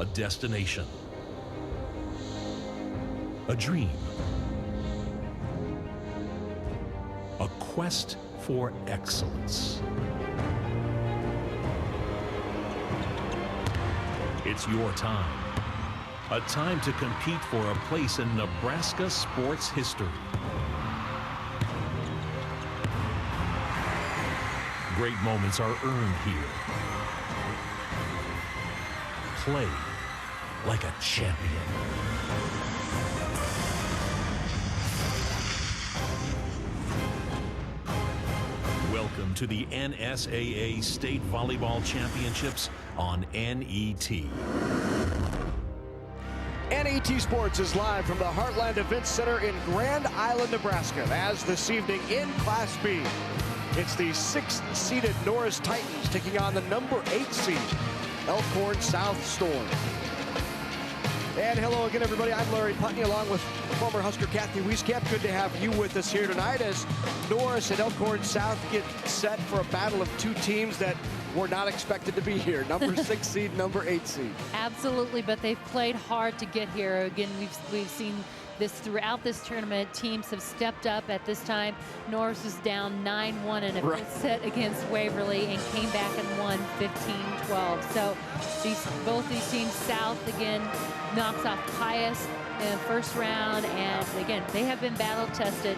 a destination, a dream, a quest for excellence. It's your time. A time to compete for a place in Nebraska sports history. Great moments are earned here. Play like a champion. Welcome to the NSAA State Volleyball Championships on NET. NET Sports is live from the Heartland Events Center in Grand Island, Nebraska, as this evening in Class B. It's the 6th-seeded Norris Titans taking on the number 8 seed, Elkhorn South Storm. And hello again, everybody. I'm Larry Putney, along with former Husker Kathy Wieskamp. Good to have you with us here tonight as Norris and Elkhorn South get set for a battle of two teams that were not expected to be here. Number 6 seed, number 8 seed. Absolutely, but they've played hard to get here. Again, we've seen this throughout this tournament. Teams have stepped up. At this time, Norris is down 9-1 in a fifth set against Waverly and came back and won 15-12. So both these teams, South again knocks off Pius in the first round, and again, they have been battle tested.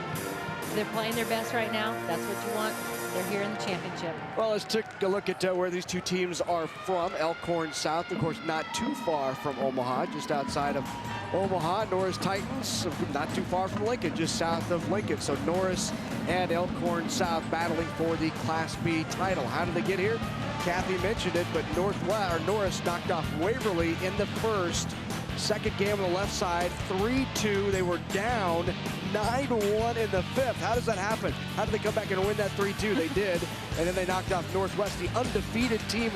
They're playing their best right now. That's what you want. They're here in the championship. Well, let's take a look at where these two teams are from. Elkhorn South, of course, not too far from Omaha, just outside of Omaha. Norris Titans, not too far from Lincoln, just south of Lincoln. So Norris and Elkhorn South battling for the Class B title. How did they get here? Kathy mentioned it, but Norris knocked off Waverly in the first. Second game on the left side, 3-2. They were down 9-1 in the fifth. How does that happen? How did they come back and win that 3-2? They did. And then they knocked off Northwest, the undefeated team,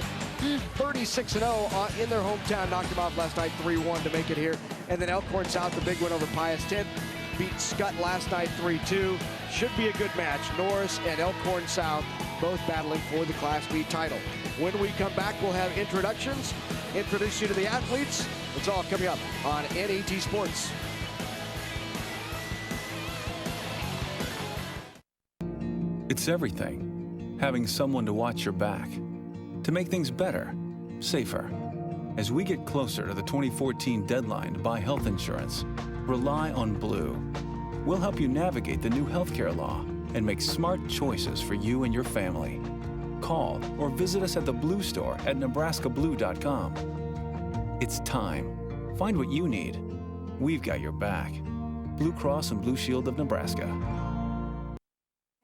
36-0 in their hometown. Knocked them off last night 3-1 to make it here. And then Elkhorn South, the big win over Pius 10. Beat Scott last night 3-2. Should be a good match. Norris and Elkhorn South both battling for the Class B title. When we come back, we'll have introductions, introduce you to the athletes. It's all coming up on NET Sports. It's everything. Having someone to watch your back, to make things better, safer. As we get closer to the 2014 deadline to buy health insurance, rely on Blue. We'll help you navigate the new healthcare law and make smart choices for you and your family. Call or visit us at the Blue Store at nebraskablue.com. It's time. Find what you need. We've got your back. Blue Cross and Blue Shield of Nebraska.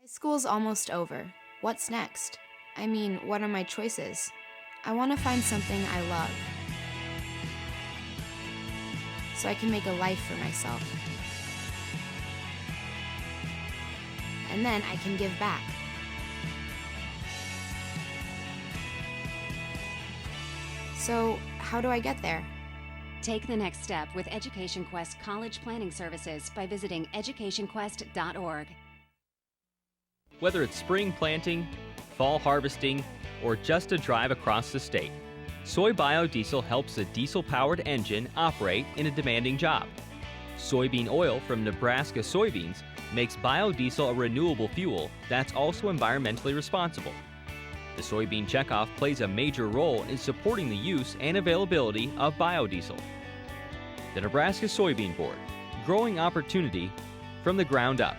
High school's almost over. What's next? I mean, what are my choices? I want to find something I love, so I can make a life for myself. And then I can give back. So, how do I get there? Take the next step with Education Quest College Planning Services by visiting educationquest.org. Whether it's spring planting, fall harvesting, or just a drive across the state, soy biodiesel helps a diesel-powered engine operate in a demanding job. Soybean oil from Nebraska soybeans makes biodiesel a renewable fuel that's also environmentally responsible. The soybean checkoff plays a major role in supporting the use and availability of biodiesel. The Nebraska Soybean Board, growing opportunity from the ground up.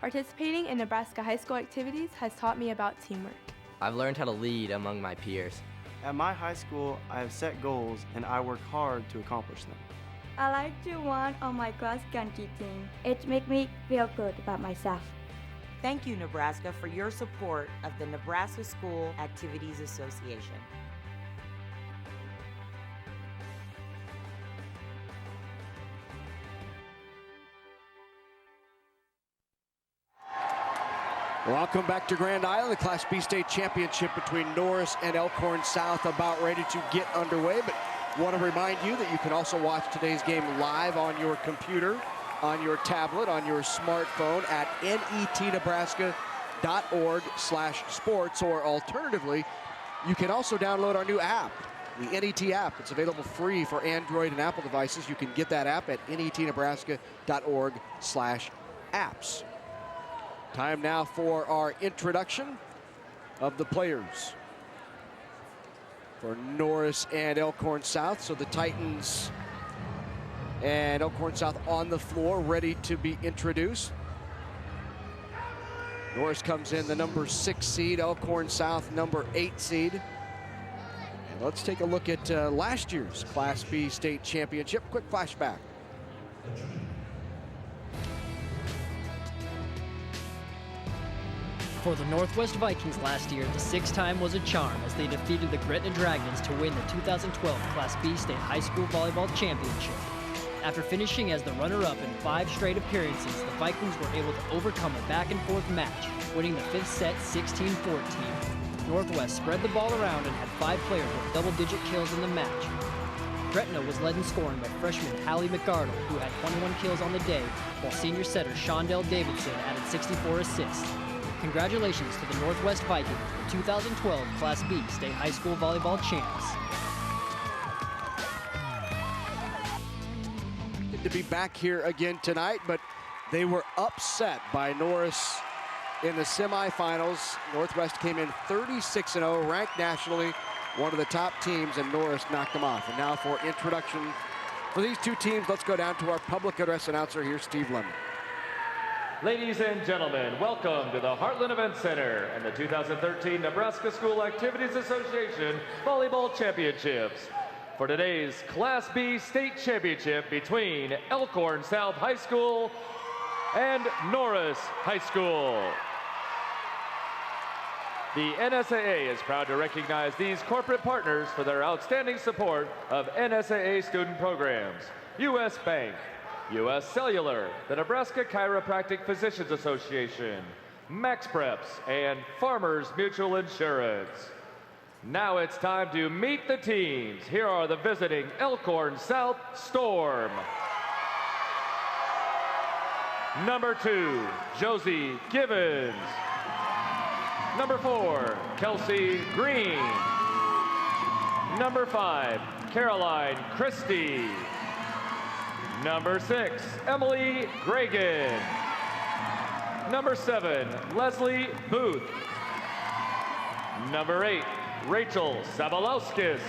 Participating in Nebraska high school activities has taught me about teamwork. I've learned how to lead among my peers. At my high school, I have set goals and I work hard to accomplish them. I like to run on my cross country team. It makes me feel good about myself. Thank you, Nebraska, for your support of the Nebraska School Activities Association. Welcome back to Grand Island. The Class B State Championship between Norris and Elkhorn South about ready to get underway. But want to remind you that you can also watch today's game live on your computer, on your tablet, on your smartphone at netnebraska.org/sports, or alternatively, You can also download our new app, the NET app. It's available free for Android and Apple devices. You can get that app at netnebraska.org/apps. Time now for our introduction of the players for Norris and Elkhorn South. So the Titans and Elkhorn South on the floor, ready to be introduced. Norris comes in the number 6 seed, Elkhorn South number 8 seed. And let's take a look at last year's Class B state championship. Quick flashback. For the Northwest Vikings last year, the 6th time was a charm as they defeated the Gretna Dragons to win the 2012 Class B State High School Volleyball Championship. After finishing as the runner-up in 5 straight appearances, the Vikings were able to overcome a back-and-forth match, winning the 5th set 16-14. Northwest spread the ball around and had 5 players with double-digit kills in the match. Gretna was led in scoring by freshman Hallie McArdle, who had 21 kills on the day, while senior setter Shondell Davidson added 64 assists. Congratulations to the Northwest Vikings, the 2012 Class B State High School Volleyball champs. Good to be back here again tonight, but they were upset by Norris in the semifinals. Northwest came in 36-0, ranked nationally, one of the top teams, and Norris knocked them off. And now for introduction for these two teams, let's go down to our public address announcer here, Steve Lemon. Ladies and gentlemen, welcome to the Heartland Event Center and the 2013 Nebraska School Activities Association Volleyball Championships. For today's Class B State Championship between Elkhorn South High School and Norris High School. The NSAA is proud to recognize these corporate partners for their outstanding support of NSAA student programs. U.S. Bank, U.S. Cellular, the Nebraska Chiropractic Physicians Association, Max Preps, and Farmers Mutual Insurance. Now it's time to meet the teams. Here are the visiting Elkhorn South Storm. Number 2, Josie Gibbons. Number 4, Kelsey Green. Number 5, Caroline Christie. Number 6, Emily Gregan. Number 7, Leslie Booth. Number 8, Rachel Sabalowskis.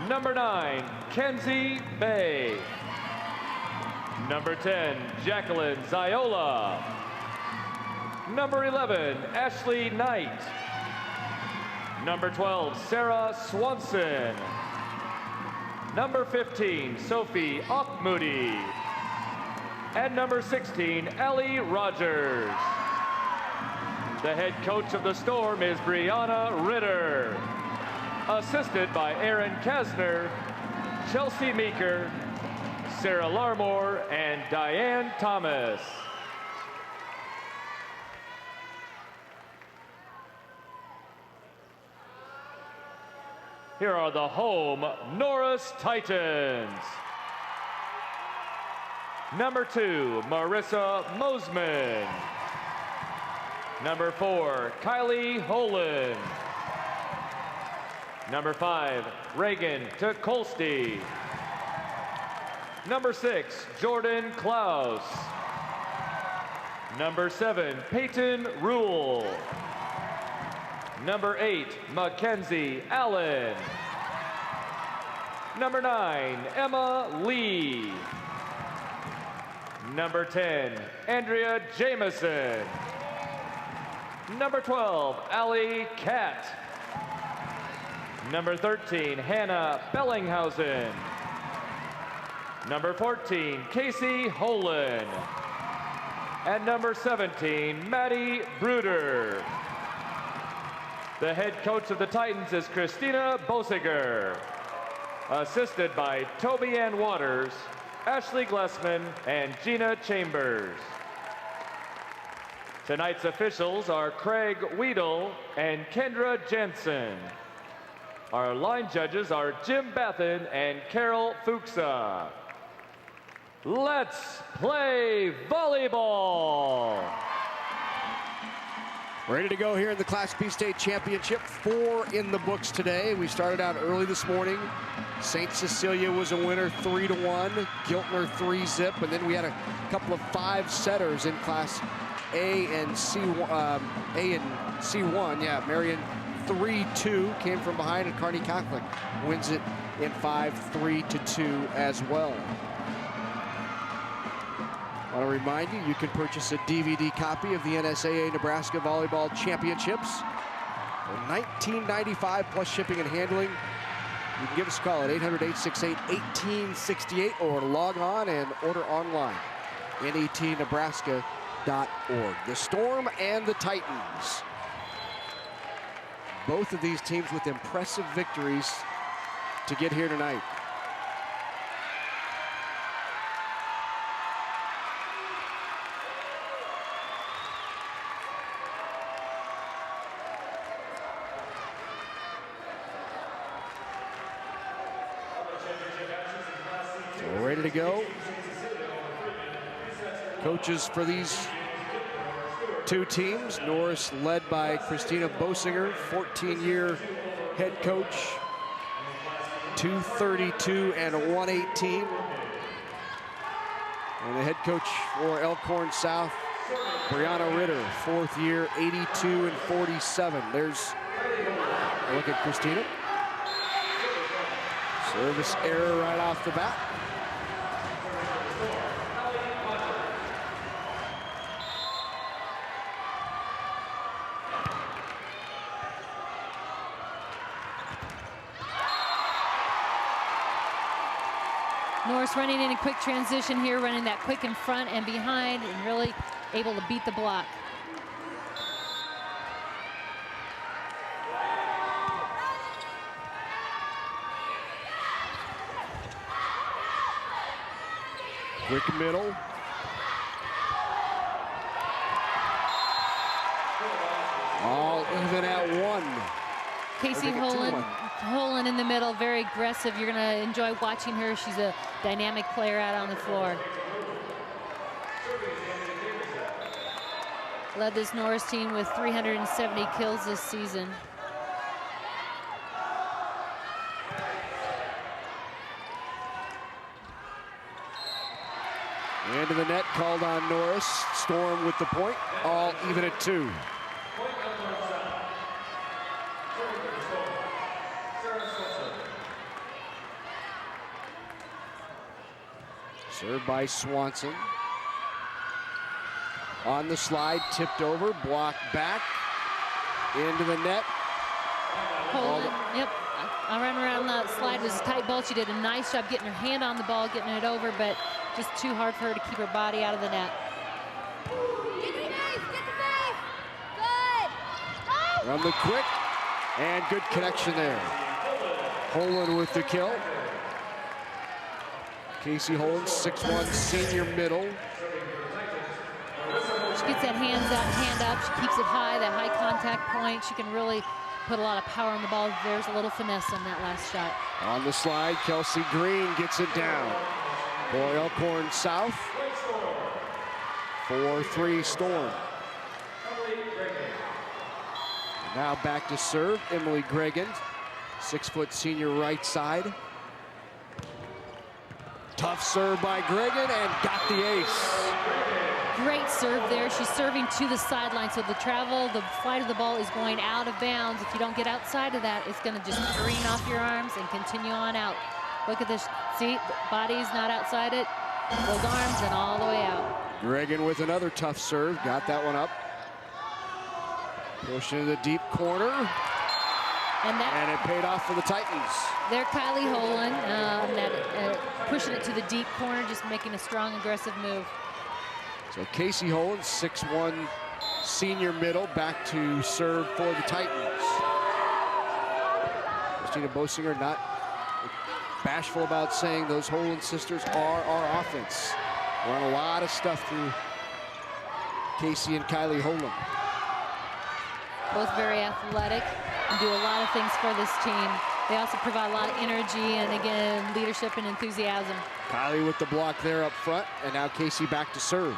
Number 9, Kenzie Bay. Number 10, Jacqueline Ziola. Number 11, Ashley Knight. Number 12, Sarah Swanson. Number 15, Sophie Ockmoody. And number 16, Allie Rogers. The head coach of the Storm is Brianna Ritter. Assisted by Aaron Kasner, Chelsea Meeker, Sarah Larmore, and Diane Thomas. Here are the home Norris Titans. Number 2, Marissa Mosman. Number 4, Kylie Holen. Number 5, Reagan Tukolsky. Number 6, Jordan Klaus. Number 7, Peyton Rule. Number 8, Mackenzie Allen. Number 9, Emma Lee. Number 10, Andrea Jameson. Number 12, Allie Catt. Number 13, Hannah Bellinghausen. Number 14, Casey Holen. And number 17, Maddie Bruder. The head coach of the Titans is Christina Bosiger, assisted by Toby Ann Waters, Ashley Glessman, and Gina Chambers. Tonight's officials are Craig Weedle and Kendra Jensen. Our line judges are Jim Bathen and Carol Fuchsa. Let's play volleyball. Ready to go here in the Class B State Championship. 4 in the books today. We started out early this morning. St. Cecilia was a winner, 3-1. Giltner 3-zip, and then we had a couple of 5-setters in Class A and C1. Yeah, Marion 3-2 came from behind, and Kearney Catholic wins it in 5-3-2 as well. I want to remind you, you can purchase a DVD copy of the NSAA Nebraska Volleyball Championships for $19.95 plus shipping and handling. You can give us a call at 800-868-1868 or log on and order online, netnebraska.org. The Storm and the Titans. Both of these teams with impressive victories to get here tonight. Ready to go. Coaches for these two teams. Norris led by Christina Bosinger, 14-year head coach, 232 and 118. And the head coach for Elkhorn South, Brianna Ritter, 4th year, 82 and 47. There's a look at Christina. Service error right off the bat. Norris running in a quick transition here, running that quick in front and behind, and really able to beat the block. Quick middle. All even at 1. Casey Holland in the middle, very aggressive. You're going to enjoy watching her. She's a dynamic player out on the floor. Led this Norris team with 370 kills this season. Into the net, called on Norris. Storm with the point, all even at 2. Served by Swanson. On the slide, tipped over, blocked back, into the net. Hold it. Yep. I ran around the slide. It was a tight ball. She did a nice job getting her hand on the ball, getting it over, but just too hard for her to keep her body out of the net. Run the quick, and good connection there. Holland with the kill. Casey Holland, 6'1", senior middle. She gets that hand up. She keeps it high, that high contact point. She can really put a lot of power on the ball. There's a little finesse on that last shot. On the slide, Kelsey Green gets it down. For Elkhorn South, 4-3 Storm. Now back to serve, Emily Gregan, 6-foot senior right side. Tough serve by Gregan and got the ace. Great serve there. She's serving to the sideline, so the flight of the ball is going out of bounds. If you don't get outside of that, it's going to just careen off your arms and continue on out. Look at this. See, the body's not outside it. Those arms and all the way out. Gregan with another tough serve. Got that one up. Push into the deep corner. And it paid off for the Titans. There, Kylie Holland, pushing it to the deep corner, just making a strong, aggressive move. So Casey Holland, 6'1", senior middle, back to serve for the Titans. Christina Bosinger not bashful about saying those Holland sisters are our offense. Run a lot of stuff through Casey and Kylie Holland. Both very athletic and do a lot of things for this team. They also provide a lot of energy and, again, leadership and enthusiasm. Kylie with the block there up front, and now Casey back to serve.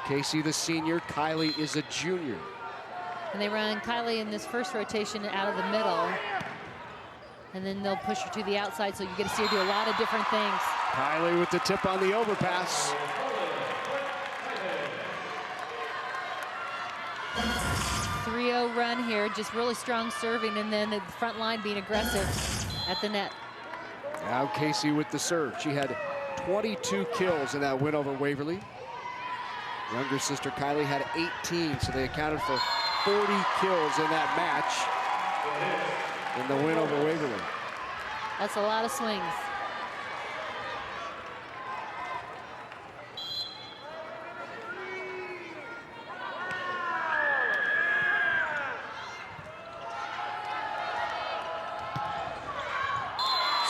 Casey the senior, Kylie is a junior. And they run Kylie in this first rotation out of the middle. And then they'll push her to the outside, so you get to see her do a lot of different things. Kylie with the tip on the overpass. .30 run here, just really strong serving, and then the front line being aggressive at the net. Now Casey with the serve. She had 22 kills in that win over Waverly. Younger sister Kylie had 18, so they accounted for 40 kills in that match in the win over Waverly. That's a lot of swings.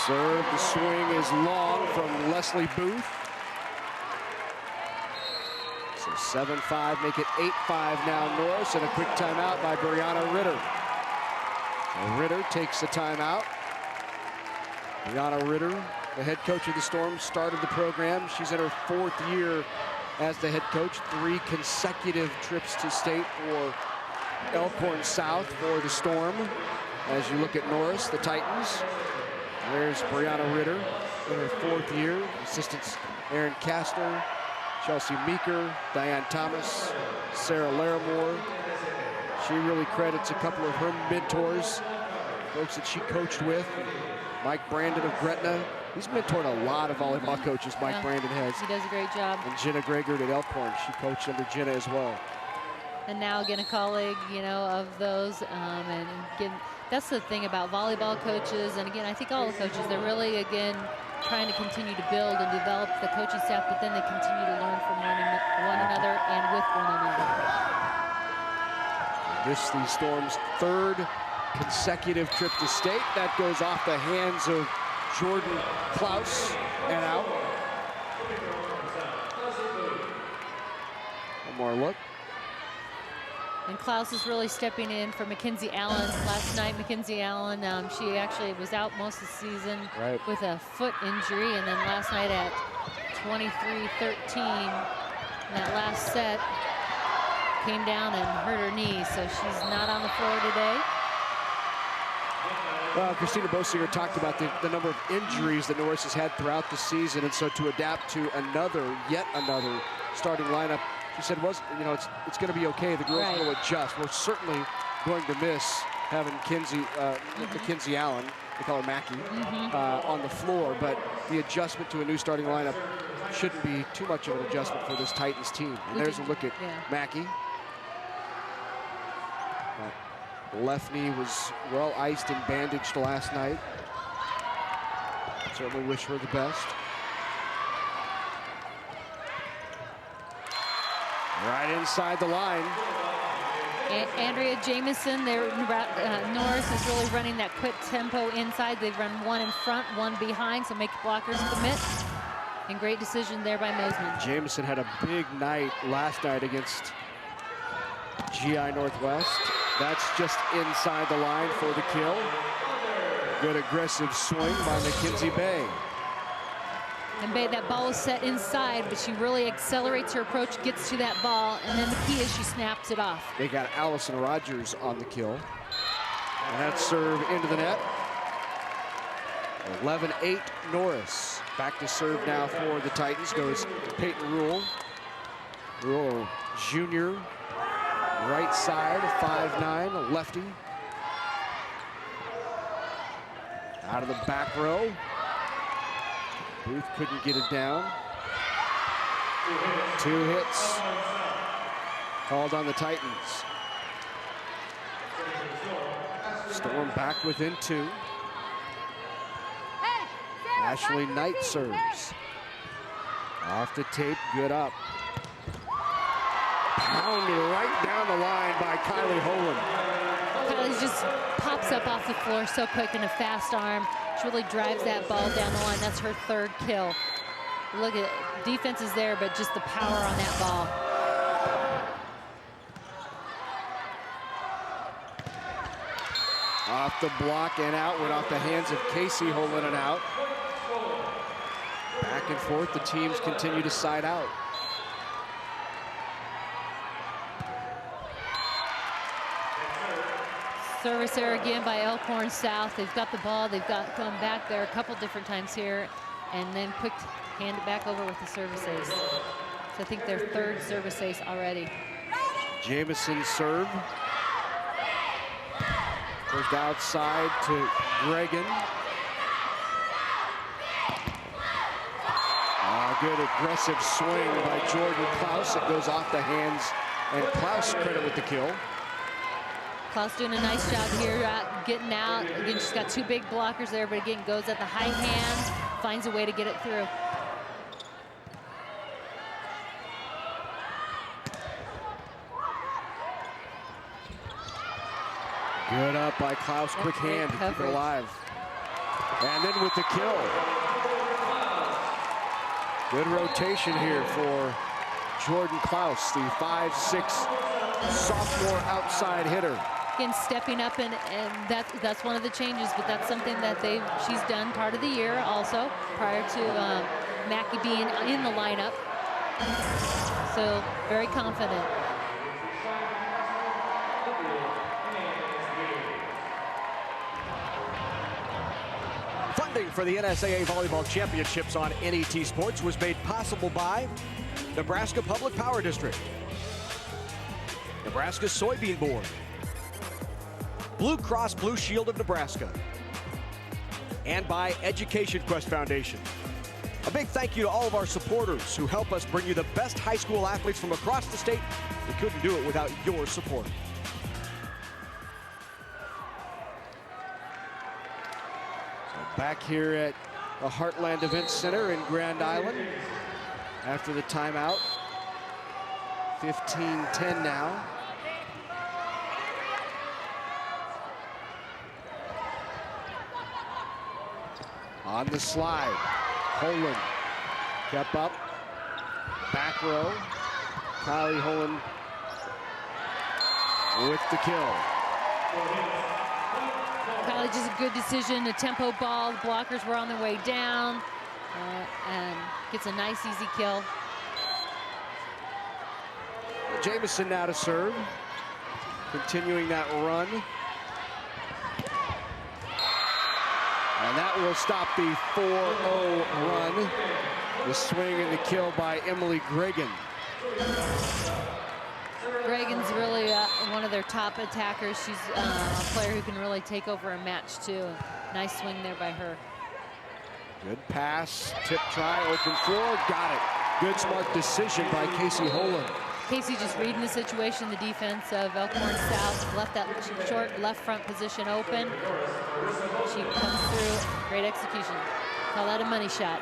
Serve, the swing is long from Leslie Booth. So 7-5, make it 8-5 now Norris, and a quick timeout by Brianna Ritter. And Ritter takes the timeout. Brianna Ritter, the head coach of the Storm, started the program. She's in her 4th year as the head coach. 3 consecutive trips to state for Elkhorn South for the Storm. As you look at Norris, the Titans. There's Brianna Ritter in her 4th year. Assistants Erin Kastner, Chelsea Meeker, Diane Thomas, Sarah Larimore. She really credits a couple of her mentors, folks that she coached with. Mike Brandon of Gretna. He's mentored a lot of volleyball coaches, Mike Brandon has. He does a great job. And Jenna Gregor at Elkhorn. She coached under Jenna as well. And now again a colleague, you know, of those. And again, that's the thing about volleyball coaches. And again, I think all the coaches, they're really, again, trying to continue to build and develop the coaching staff, but then they continue to learn from one another and with one another. This the Storm's 3rd consecutive trip to state. That goes off the hands of Jordan Klaus and out. One more look. And Klaus is really stepping in for Mackenzie Allen. Last night, Mackenzie Allen, she actually was out most of the season with a foot injury. And then last night at 23-13, in that last set, came down and hurt her knee. So she's not on the floor today. Well, Christina Bosinger talked about the number of injuries that Norris has had throughout the season. And so to adapt to yet another starting lineup, she said, you know, it's going to be okay. The girls will adjust. We're certainly going to miss having Mackenzie Allen, they call her Mackie, on the floor. But the adjustment to a new starting lineup shouldn't be too much of an adjustment for this Titans team. And there's a look at Mackie. Left knee was well iced and bandaged last night. Certainly wish her the best. Right inside the line. Andrea Jamison, Norris is really running that quick tempo inside. They run one in front, one behind, so make blockers commit. And great decision there by Mosman. Jamison had a big night last night against GI Northwest. That's just inside the line for the kill. Good aggressive swing by Mackenzie Bay. And Bay, that ball was set inside, but she really accelerates her approach, gets to that ball, and then the key is she snaps it off. They got Allison Rogers on the kill. And that serve into the net. 11-8 Norris. Back to serve now for the Titans goes Peyton Rule. Rule, junior, right side, 5'9", a lefty. Out of the back row. Booth couldn't get it down. 2 hits called on the Titans. Storm back within 2. Ashley Knight serves. Off the tape, good up. Pounded right down the line by Kylie Holan. Kylie just pops up off the floor so quick and a fast arm. She really drives that ball down the line. That's her 3rd kill. Look at it. Defense is there, but just the power on that ball. Off the block and out, went off the hands of Casey Holan and out. Back and forth, the teams continue to side out. Service there again by Elkhorn South. They've got the ball. They've got going back there a couple different times here, and then quick hand it back over with the service ace. So I think their third service ace already. Jameson's serve. First outside to Gregan. Good aggressive swing by Jordan Klaus. It goes off the hands, and Klaus credit with the kill. Klaus doing a nice job here, getting out. Again, she's got two big blockers there, but again, goes at the high hand, finds a way to get it through. Good up by Klaus, quick hand to keep it alive. And then with the kill. Good rotation here for Jordan Klaus, the 5'6" sophomore outside hitter. Again, stepping up, and that's one of the changes, but that's something that she's done part of the year also, prior to Mackey being in the lineup. So very confident. Funding for the NSAA Volleyball Championships on NET Sports was made possible by Nebraska Public Power District, Nebraska Soybean Board, Blue Cross Blue Shield of Nebraska, and by Education Quest Foundation. A big thank you to all of our supporters who help us bring you the best high school athletes from across the state. We couldn't do it without your support. Back here at the Heartland Event Center in Grand Island after the timeout. 15-10 now. On the slide, Holland kept up. Back row, Kylie Holland with the kill. College is a good decision, a tempo ball. The blockers were on their way down, and gets a nice, easy kill. Jameson now to serve, continuing that run. And that will stop the 4-0 run. The swing and the kill by Emily Gregan. Gregan's really one of their top attackers. She's a player who can really take over a match too. Nice swing there by her. Good pass, tip try, open floor, got it. Good smart decision by Casey Holland. Casey just reading the situation. The defense of Elkhorn South left that short left front position open. She comes through, great execution. Call that a money shot.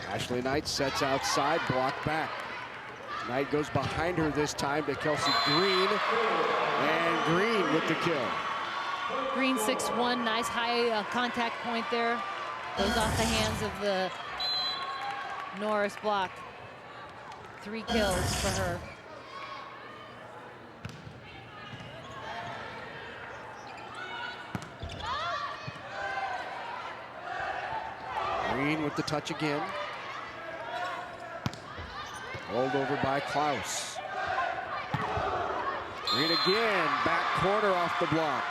Ashley Knight sets outside, blocked back. Knight goes behind her this time to Kelsey Green, and Green with the kill. Green 6'1", nice high contact point there. Goes off the hands of the Norris block. 3 kills for her. Green with the touch again. Rolled over by Klaus. Green again, back corner off the block.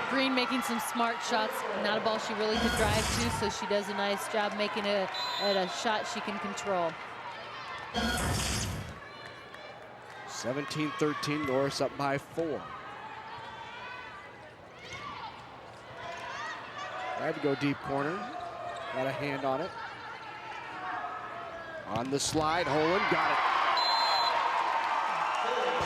Green making some smart shots. Not a ball she really could drive to, so she does a nice job making it a shot she can control. 17-13, Norris up by 4. Tried to go deep corner. Got a hand on it. On the slide, Holland got it.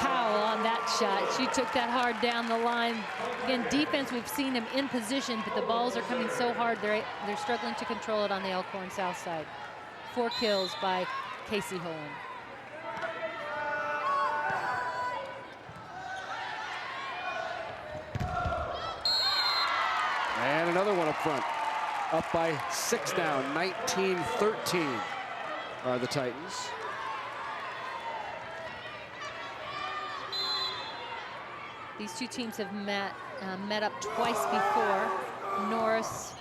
Powell on that shot. She took that hard down the line. Again, defense, we've seen them in position, but the balls are coming so hard, they're struggling to control it on the Elkhorn South side. 4 kills by Casey Holland. And another one up front. Up by 6 now, 19-13 are the Titans. These two teams have met up twice before. Norris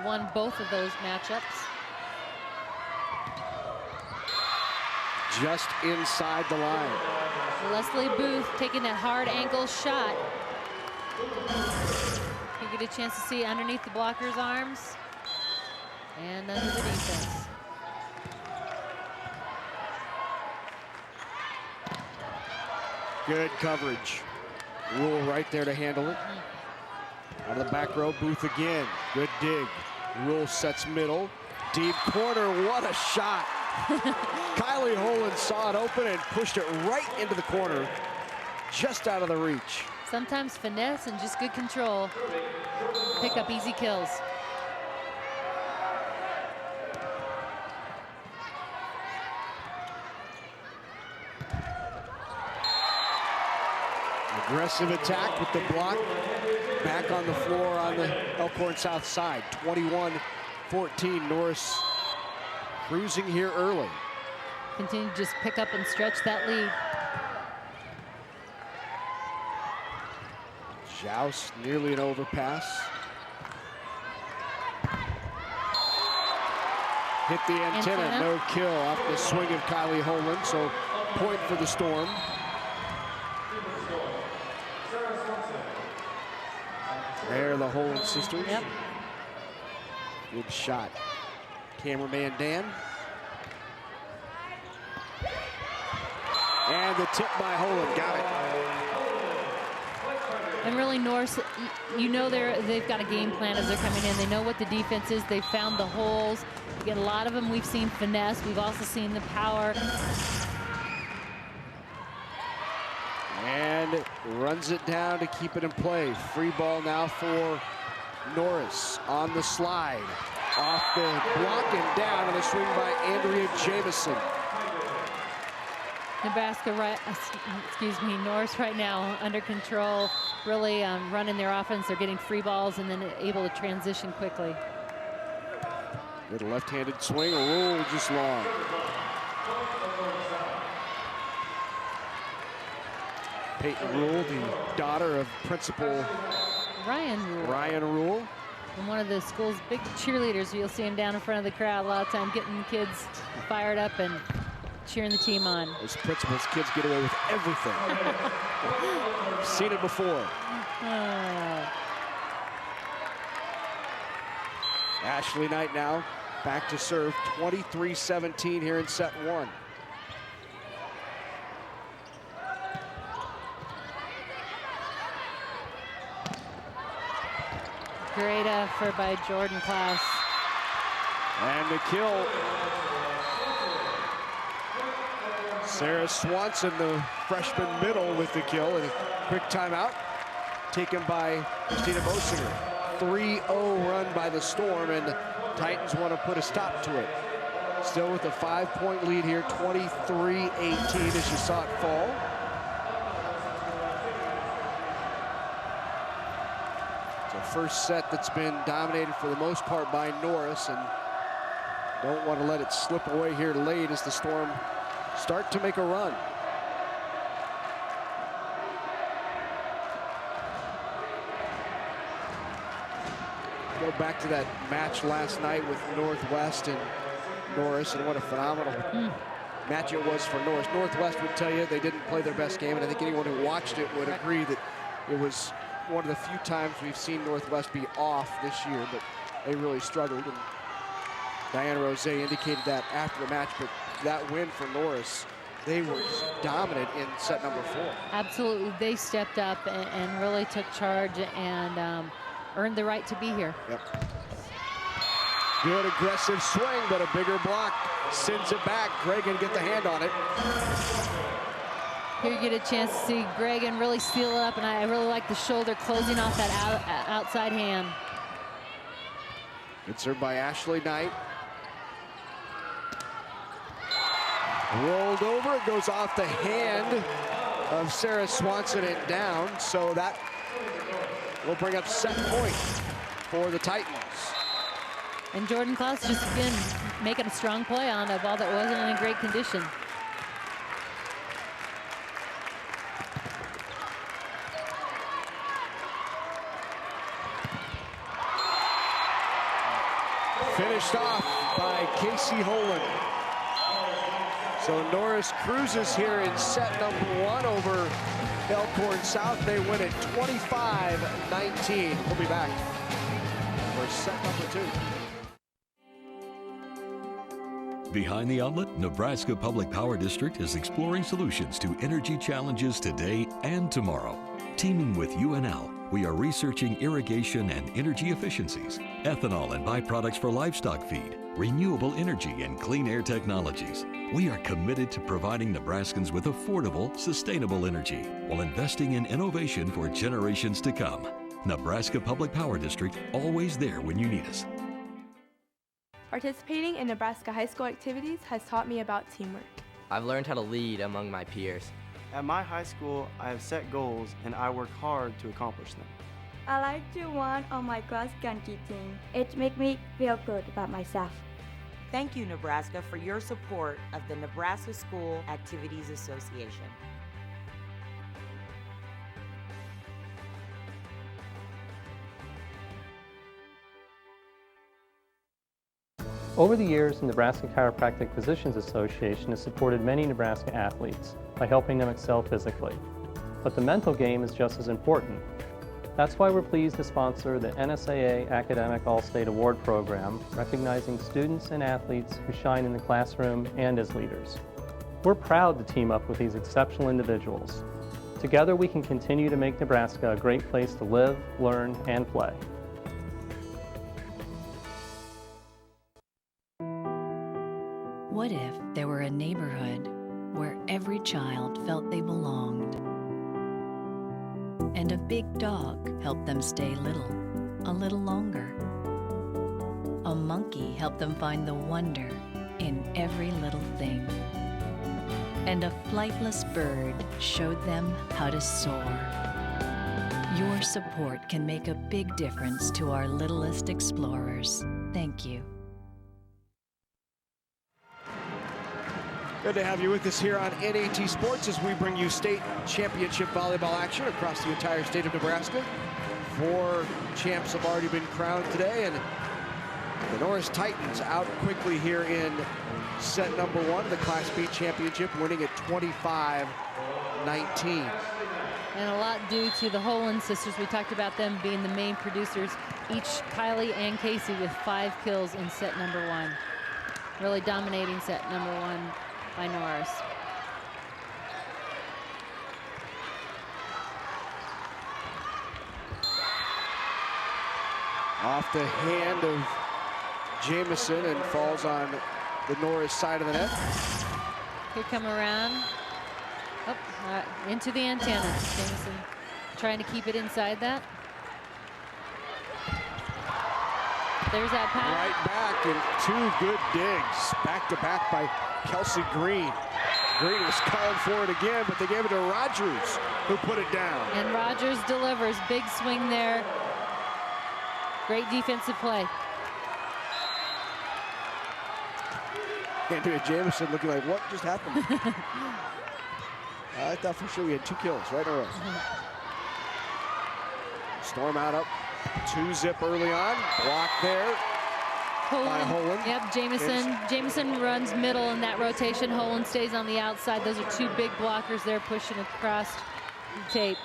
won both of those matchups. just inside the line. Leslie Booth taking that hard ankle shot. You get a chance to see underneath the blocker's arms and under the defense. Good coverage. Rule right there to handle it. Out of the back row, Booth again. Good dig. Rule sets middle. Deep corner, what a shot. Kylie Holand saw it open and pushed it right into the corner, just out of the reach. Sometimes finesse and just good control pick up easy kills. Aggressive attack with the block. Back on the floor on the Elkhorn South side. 21-14, Norris cruising here early. Continue to just pick up and stretch that lead. Joust, nearly an overpass. Hit the antenna, no kill off the swing of Kylie Holand, so point for the Storm. There, the Holand sisters. Yep. Good shot. Cameraman Dan. And the tip by Holand, got it. And really, Norris, you know they've got a game plan as they're coming in. They know what the defense is. They've found the holes. You get a lot of them. We've seen finesse. We've also seen the power. And runs it down to keep it in play. Free ball now for Norris on the slide. Off the block and down on a swing by Andrea Jamison. Nebraska, Norris right now under control, really running their offense. They're getting free balls and then able to transition quickly. Good left-handed swing, Rule just long. Peyton Rule, the daughter of Principal Ryan Rule. And one of the school's big cheerleaders. You'll see him down in front of the crowd a lot of time, getting kids fired up and cheering the team on. Those principals' kids get away with everything. Seen it before. Ashley Knight now back to serve. 23-17 here in set one. Great effort by Jordan Klaus. And the kill. Sarah Swanson, the freshman middle, with the kill. And a quick timeout taken by Christina Bosinger. 3-0 run by the Storm, and the Titans want to put a stop to it. Still with a 5-point lead here, 23-18 as you saw it fall. It's a first set that's been dominated for the most part by Norris, and don't want to let it slip away here late as the Storm start to make a run. Go back to that match last night with Northwest and Norris, and what a phenomenal match it was for Norris. Northwest would tell you they didn't play their best game, and I think anyone who watched it would agree that it was one of the few times we've seen Northwest be off this year, but they really struggled. And Diana Rose indicated that after the match, but that win for Norris, they were dominant in set number 4. Absolutely, they stepped up and really took charge and earned the right to be here. Yep. Good aggressive swing, but a bigger block sends it back. Gregan get the hand on it. Here you get a chance to see Gregan really seal it up, and I really like the shoulder closing off that outside hand. Good serve by Ashley Knight. Rolled over, it goes off the hand of Sarah Swanson and down, so that will bring up set point for the Titans. And Jordan Klaus just again making a strong play on a ball that wasn't in great condition. Finished off by Casey Holand. So Norris cruises here in set number 1 over Elkhorn South. They win it 25-19. We'll be back for set number 2. Behind the Outlet, Nebraska Public Power District is exploring solutions to energy challenges today and tomorrow. Teaming with UNL, we are researching irrigation and energy efficiencies, ethanol and byproducts for livestock feed, renewable energy and clean air technologies. We are committed to providing Nebraskans with affordable, sustainable energy while investing in innovation for generations to come. Nebraska Public Power District, always there when you need us. Participating in Nebraska high school activities has taught me about teamwork. I've learned how to lead among my peers. At my high school, I have set goals and I work hard to accomplish them. I like to run on my cross country team. It makes me feel good about myself. Thank you, Nebraska, for your support of the Nebraska School Activities Association. Over the years, the Nebraska Chiropractic Physicians Association has supported many Nebraska athletes by helping them excel physically. But the mental game is just as important. That's why we're pleased to sponsor the NSAA Academic All-State Award Program, recognizing students and athletes who shine in the classroom and as leaders. We're proud to team up with these exceptional individuals. Together we can continue to make Nebraska a great place to live, learn, and play. What if there were a neighborhood where every child felt they belonged, and a big dog helped them stay little, a little longer? A monkey helped them find the wonder in every little thing, and a flightless bird showed them how to soar. Your support can make a big difference to our littlest explorers. Thank you. Good to have you with us here on NAT Sports as we bring you state championship volleyball action across the entire state of Nebraska. 4 champs have already been crowned today, and the Norris Titans out quickly here in set number 1 of the Class B championship, winning at 25-19. And a lot due to the Holland sisters. We talked about them being the main producers, each Kylie and Casey with 5 kills in set number 1. Really dominating set number 1 by Norris. Off the hand of Jamison and falls on the Norris side of the net. Here come around. Oh, into the antenna. Jamison trying to keep it inside that. There's that power. Right back, and 2 good digs. Back to back by Kelsey Green. Green was calling for it again, but they gave it to Rogers, who put it down. And Rogers delivers. Big swing there. Great defensive play. Andrea Jamison looking like, what just happened? I thought for sure we had 2 kills right in a row. Storm out up. 2-zip early on. Block there. By Holland. Yep, Jamison runs middle in that rotation. Holland stays on the outside. Those are 2 big blockers there pushing across the tape.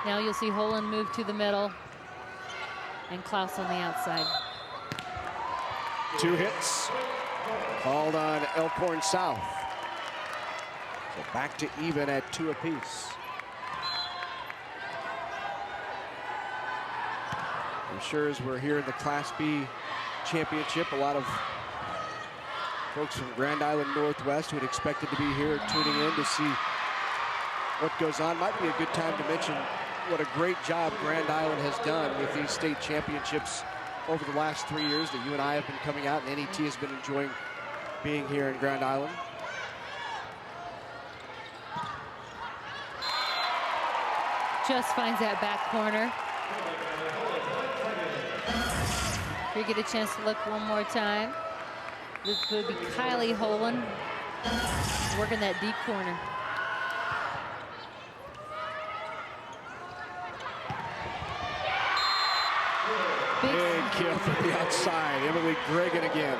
Now you'll see Holland move to the middle and Klaus on the outside. 2 hits called on Elkhorn South. So back to even at 2 apiece. I'm sure as we're here in the Class B championship, a lot of folks from Grand Island Northwest who had expected to be here tuning in to see what goes on. Might be a good time to mention what a great job Grand Island has done with these state championships over the last 3 years that you and I have been coming out, and NET has been enjoying being here in Grand Island. Just finds that back corner. Here, get a chance to look one more time. This would be Kylie Holland working that deep corner. Big kill from the outside. Emily Gregan again.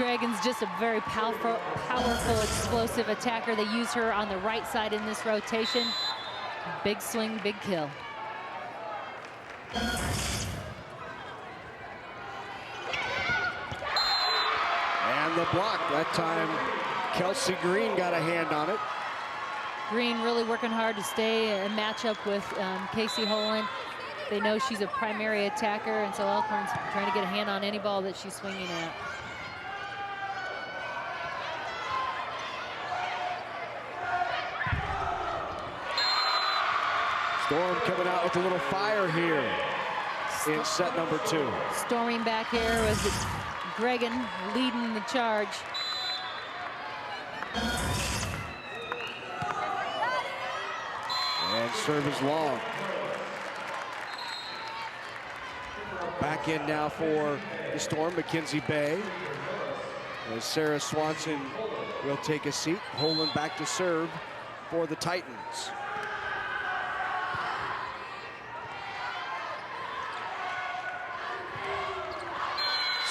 Gregan's just a very powerful, explosive attacker. They use her on the right side in this rotation. Big swing, big kill. And the block. That time, Kelsey Green got a hand on it. Green really working hard to stay and match up with Casey Holen. They know she's a primary attacker, and so Elkhorn's trying to get a hand on any ball that she's swinging at. Storm coming out with a little fire here in set number 2. Storming back here was Gregan leading the charge. And serve is long. Back in now for the Storm, Mackenzie Bay. As Sarah Swanson will take a seat. Holen back to serve for the Titans.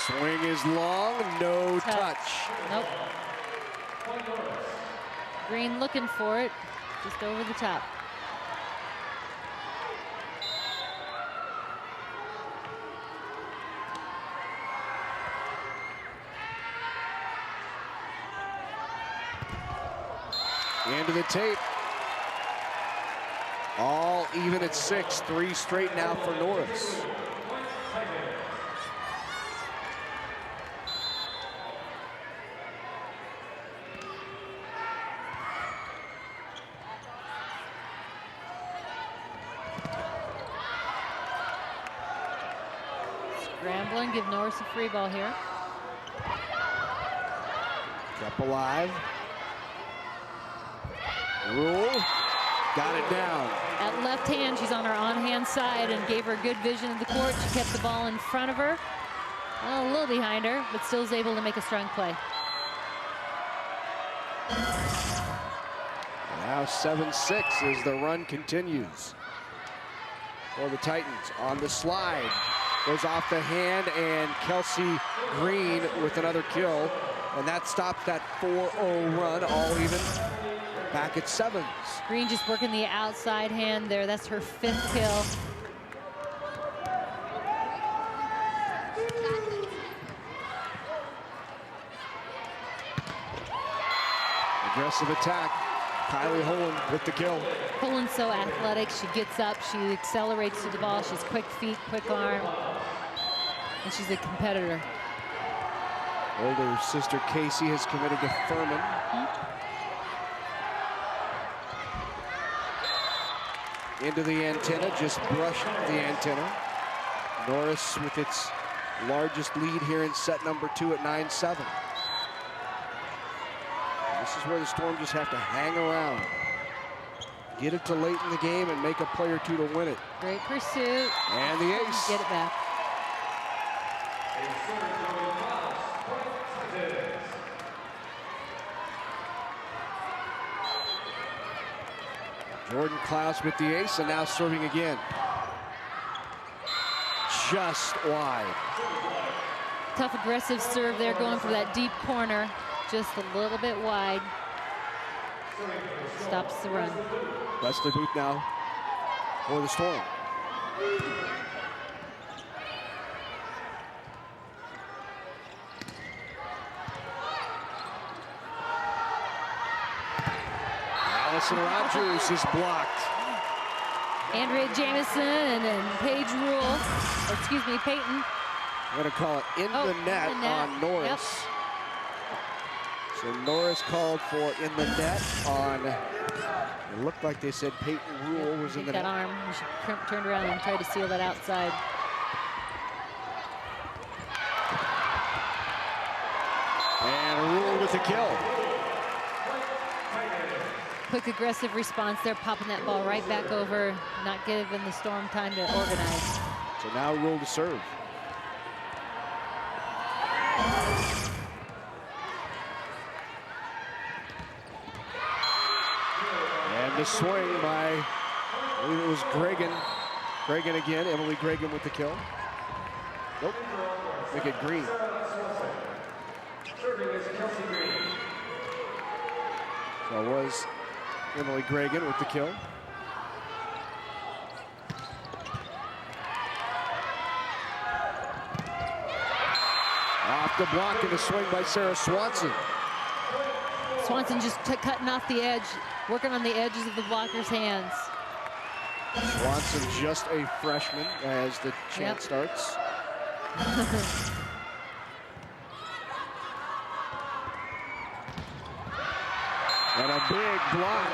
Swing is long, no touch. Nope. Green looking for it, just over the top. Into the tape. All even at 6, 3 straight now for Norris. Scrambling, give Norris a free ball here. Kept alive. Rule, got it down. At left hand, she's on her on-hand side and gave her good vision of the court. She kept the ball in front of her. Well, a little behind her, but still is able to make a strong play. Now 7-6 as the run continues for the Titans. On the slide, goes off the hand, and Kelsey Green with another kill. And that stops that 4-0 run, all even. Back at 7s. Green just working the outside hand there. That's her 5th kill. Aggressive attack. Kylie Holen with the kill. Holen's so athletic. She gets up, she accelerates to the ball. She's quick feet, quick arm, and she's a competitor. Older sister Casey has committed to Furman. Into the antenna, just brushed the antenna. Norris with its largest lead here in set number 2 at 9-7. This is where the Storm just have to hang around. Get it to late in the game and make a play or two to win it. Great pursuit. And the ace. Get it back. Jordan Klaus with the ace, and now serving again. Just wide. Tough, aggressive serve there, going for that deep corner. Just a little bit wide. Stops the run. Leslie Booth now for the Storm. Allison Rogers is blocked. Andrea Jamison and then Paige Rule, or excuse me, Peyton. I'm going to call it in the net on Norris. Yep. So Norris called for in the net on, it looked like they said Peyton Rule was in the net. That arm, she turned around and tried to seal that outside. And Rule with the kill. Quick, aggressive response there, popping that ball right back over, not giving the Storm time to organize. So now Rule to serve. And the swing by, I believe it was Gregan. Gregan again, Emily Gregan with the kill. Nope, make it Green. So it was Emily Gregan with the kill. Off the block and a swing by Sarah Swanson. Swanson just cutting off the edge, working on the edges of the blocker's hands. Swanson just a freshman as the chant starts. And a big block.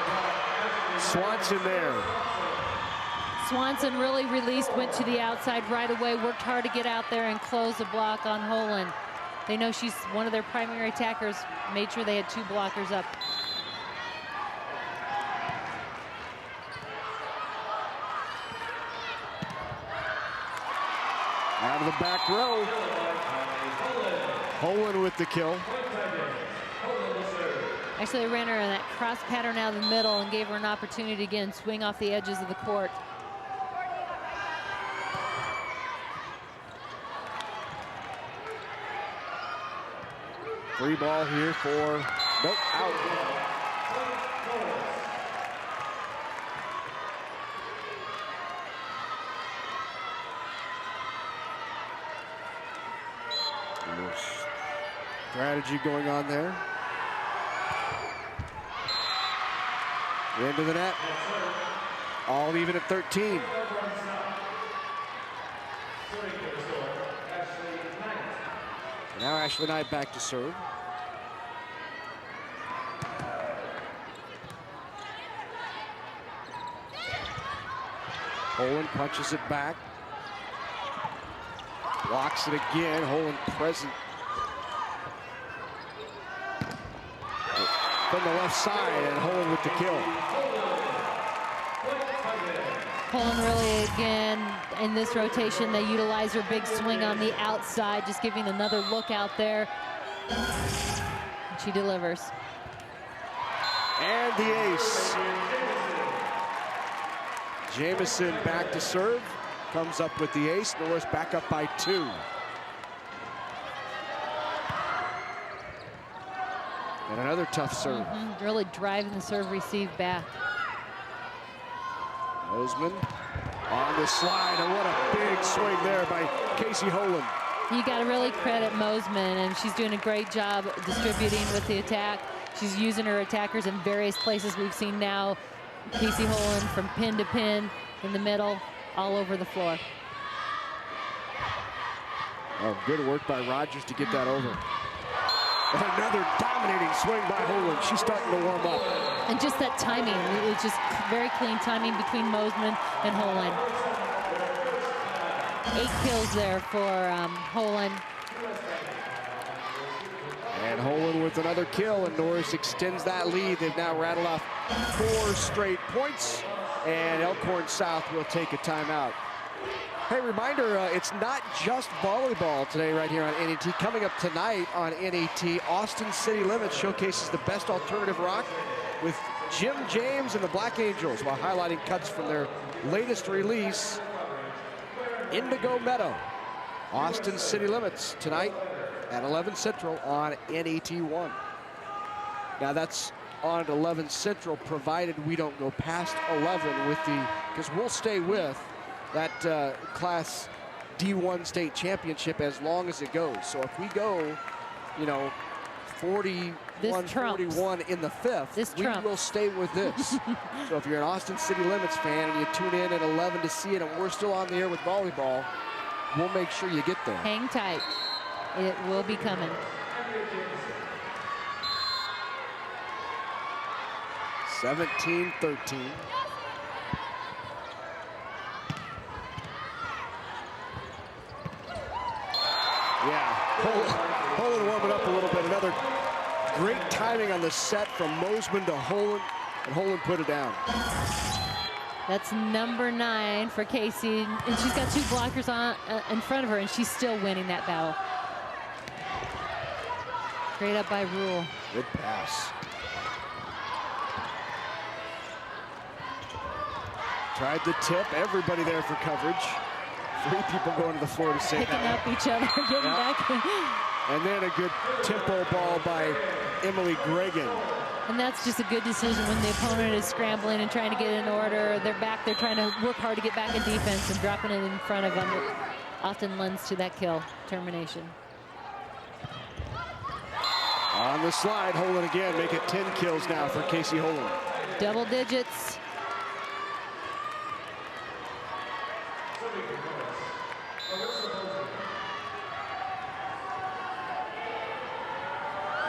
Swanson there. Swanson really released, went to the outside right away, worked hard to get out there and close the block on Holen. They know she's one of their primary attackers, made sure they had 2 blockers up. Out of the back row. Holen with the kill. Actually, they ran her in that cross pattern out of the middle and gave her an opportunity to again swing off the edges of the court. Free ball here for, nope, out. Strategy going on there. Into the net. All even at 13. Now Ashley Knight back to serve. Holen punches it back. Blocks it again. Holen present. From the left side, and Holen with the kill. Holen really, again, in this rotation, they utilize her big swing on the outside, just giving another look out there. And she delivers. And the ace. Jamison back to serve. Comes up with the ace. Norris back up by 2. And another tough serve. Really driving the serve receive back. Mosman on the slide, and what a big swing there by Casey Holen. You got to really credit Mosman, and she's doing a great job distributing with the attack. She's using her attackers in various places. We've seen now Casey Holen from pin to pin, in the middle, all over the floor. Oh, good work by Rogers to get that over. Another dominating swing by Holen. She's starting to warm up. And just that timing, it was just very clean timing between Mosman and Holen. 8 kills there for Holen. And Holen with another kill, and Norris extends that lead. They've now rattled off 4 straight points, and Elkhorn South will take a timeout. Hey, reminder, it's not just volleyball today right here on NET. Coming up tonight on NET, Austin City Limits showcases the best alternative rock with Jim James and the Black Angels while highlighting cuts from their latest release, Indigo Meadow. Austin City Limits tonight at 11 Central on NET1. Now that's on at 11 Central, provided we don't go past 11 with the, because we'll stay with that Class D1 state championship as long as it goes. So if we go, you know, 41-41 in the 5th, we will stay with this. So if you're an Austin City Limits fan and you tune in at 11 to see it, and we're still on the air with volleyball, we'll make sure you get there. Hang tight. It will be coming. (17-13). Yeah, Holen warming up a little bit. Another great timing on the set from Mosman to Holen, and Holen put it down. That's number 9 for Casey, and she's got 2 blockers on in front of her, and she's still winning that battle. Great up by Rule. Good pass. Tried the tip. Everybody there for coverage. 3 people going to the floor to say picking up each other, getting back. And then a good tempo ball by Emily Gregan. And that's just a good decision when the opponent is scrambling and trying to get in order. They're back, they're trying to work hard to get back in defense, and dropping it in front of them often lends to that kill termination. On the slide, Holland again, make it 10 kills now for Casey Holland. Double digits.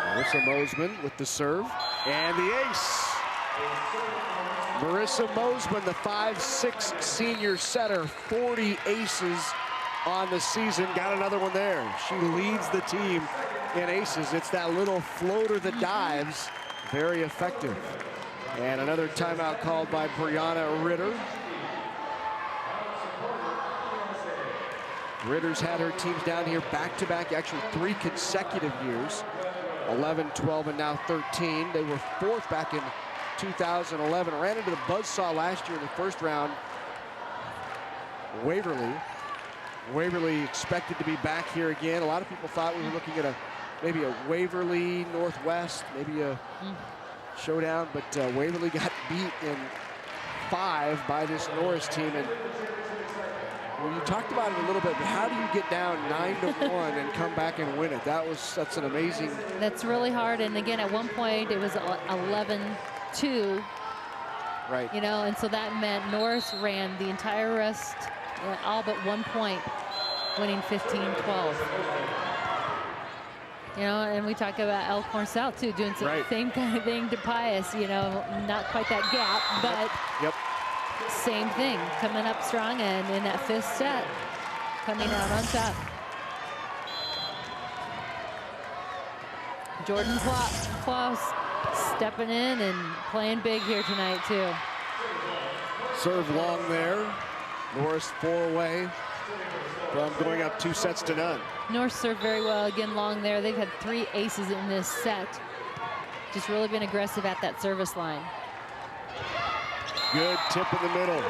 Marissa Mosman with the serve and the ace. Marissa Mosman, the 5'6" senior setter, 40 aces on the season. Got another one there. She leads the team in aces. It's that little floater that dives. Very effective. And another timeout called by Brianna Ritter. Ritter's had her teams down here back-to-back, actually 3 consecutive years. 11, 12, and now 13. They were 4th back in 2011. Ran into the buzzsaw last year in the first round. Waverly expected to be back here again. A lot of people thought we were looking at maybe a Waverly Northwest, maybe a showdown, but Waverly got beat in 5 by this Norris team. And well, you talked about it a little bit, but how do you get down 9-1 and come back and win it? That's an amazing. That's really hard. And again, at one point it was 11-2. Right. You know, and so that meant Norris ran the entire rest, all but 1 point, winning 15-12. You know, and we talk about Elkhorn South too, doing some same kind of thing to Pius. You know, not quite that gap, but. Yep. Same thing, coming up strong, and in that 5th set, coming out on top. Jordan Klaus stepping in and playing big here tonight, too. Serve long there. Norris 4 away from going up 2-0. Norris served very well, again, long there. They've had 3 aces in this set. Just really been aggressive at that service line. Good tip in the middle.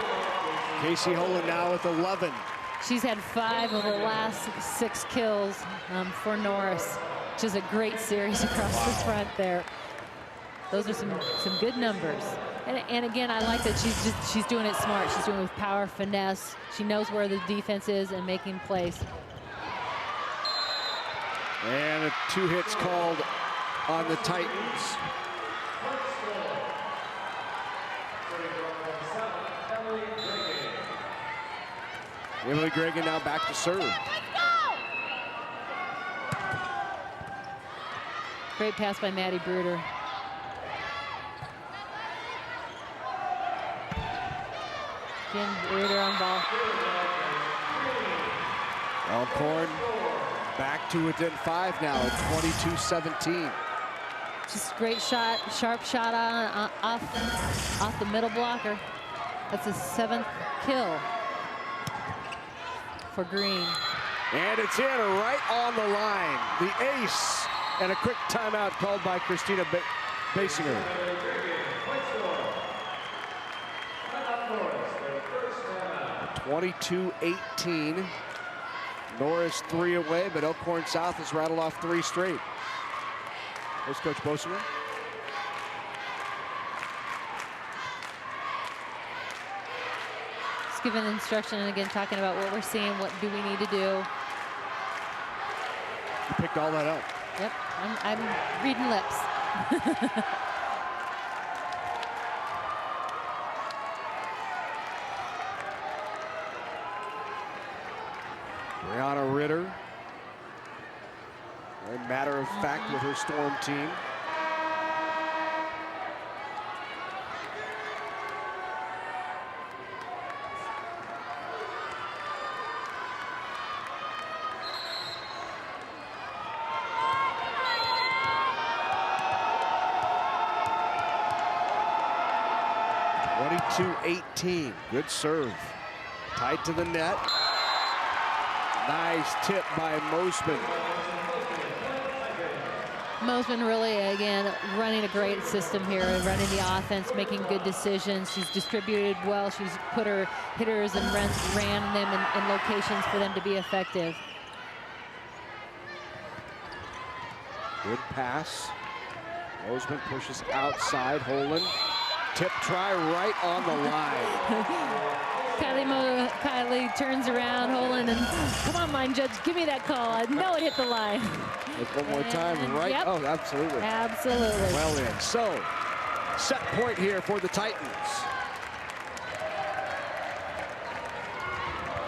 Casey Holland now with 11. She's had 5 of the last 6 kills for Norris, which is a great series across the front there. Those are some good numbers. And again, I like that she's doing it smart. She's doing it with power, finesse. She knows where the defense is and making plays. And 2 hits called on the Titans. Emily Gregan now back to serve. Great pass by Maddie Bruder. Again, Bruder on ball. Elkhorn back to within 5 now at 22-17. Just great shot, sharp shot off the middle blocker. That's his 7th kill for Green. And it's in right on the line. The ace, and a quick timeout called by Christina Basinger. At 22-18. Norris 3 away, but Elkhorn South has rattled off 3 straight. Here's Coach Bosinger. Just giving instruction, and again, talking about what we're seeing, what do we need to do. You picked all that up. Yep, I'm reading lips. Brianna Ritter, very matter of fact with her Storm team. .22-18, good serve, tight to the net. Nice tip by Mosman. Mosman really, again, running a great system here, running the offense, making good decisions. She's distributed well. She's put her hitters and ran them in locations for them to be effective. Good pass. Roseman pushes outside. Holen. Tip try right on the line. Kylie turns around, Holen, and come on, line judge, give me that call. I know it hit the line. Look one more time, right? Yep. Oh, absolutely. Absolutely. Well in. So, set point here for the Titans.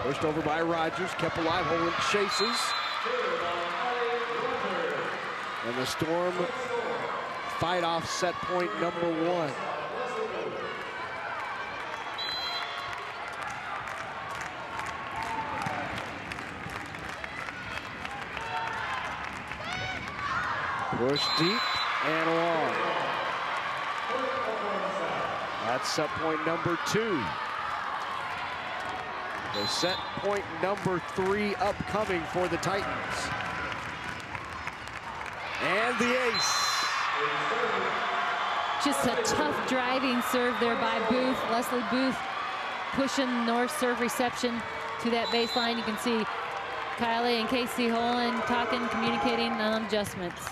Pushed over by Rogers, kept alive. Holen chases. And the Storm fight off set point number 1. Push deep and long. That's set point number 2. The set point number 3 upcoming for the Titans. And the ace. Just a tough driving serve there by Booth. Leslie Booth pushing Norris serve reception to that baseline. You can see Kylie and Casey Holen talking, communicating on adjustments.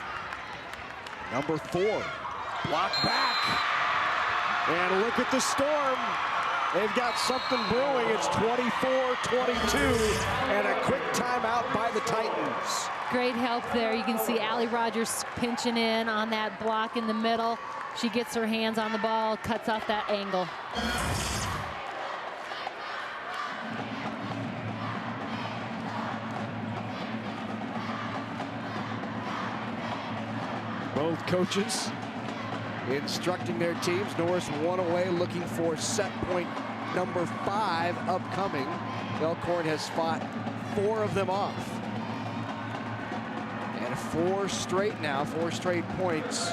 Number 4, block back. And look at the Storm. They've got something brewing. It's 24-22 and a quick timeout by the Titans. Great help there. You can see Allie Rogers pinching in on that block in the middle. She gets her hands on the ball, cuts off that angle. Both coaches instructing their teams. Norris 1 away, looking for set point number 5 upcoming. Elkhorn has fought 4 of them off. And 4 straight now, 4 straight points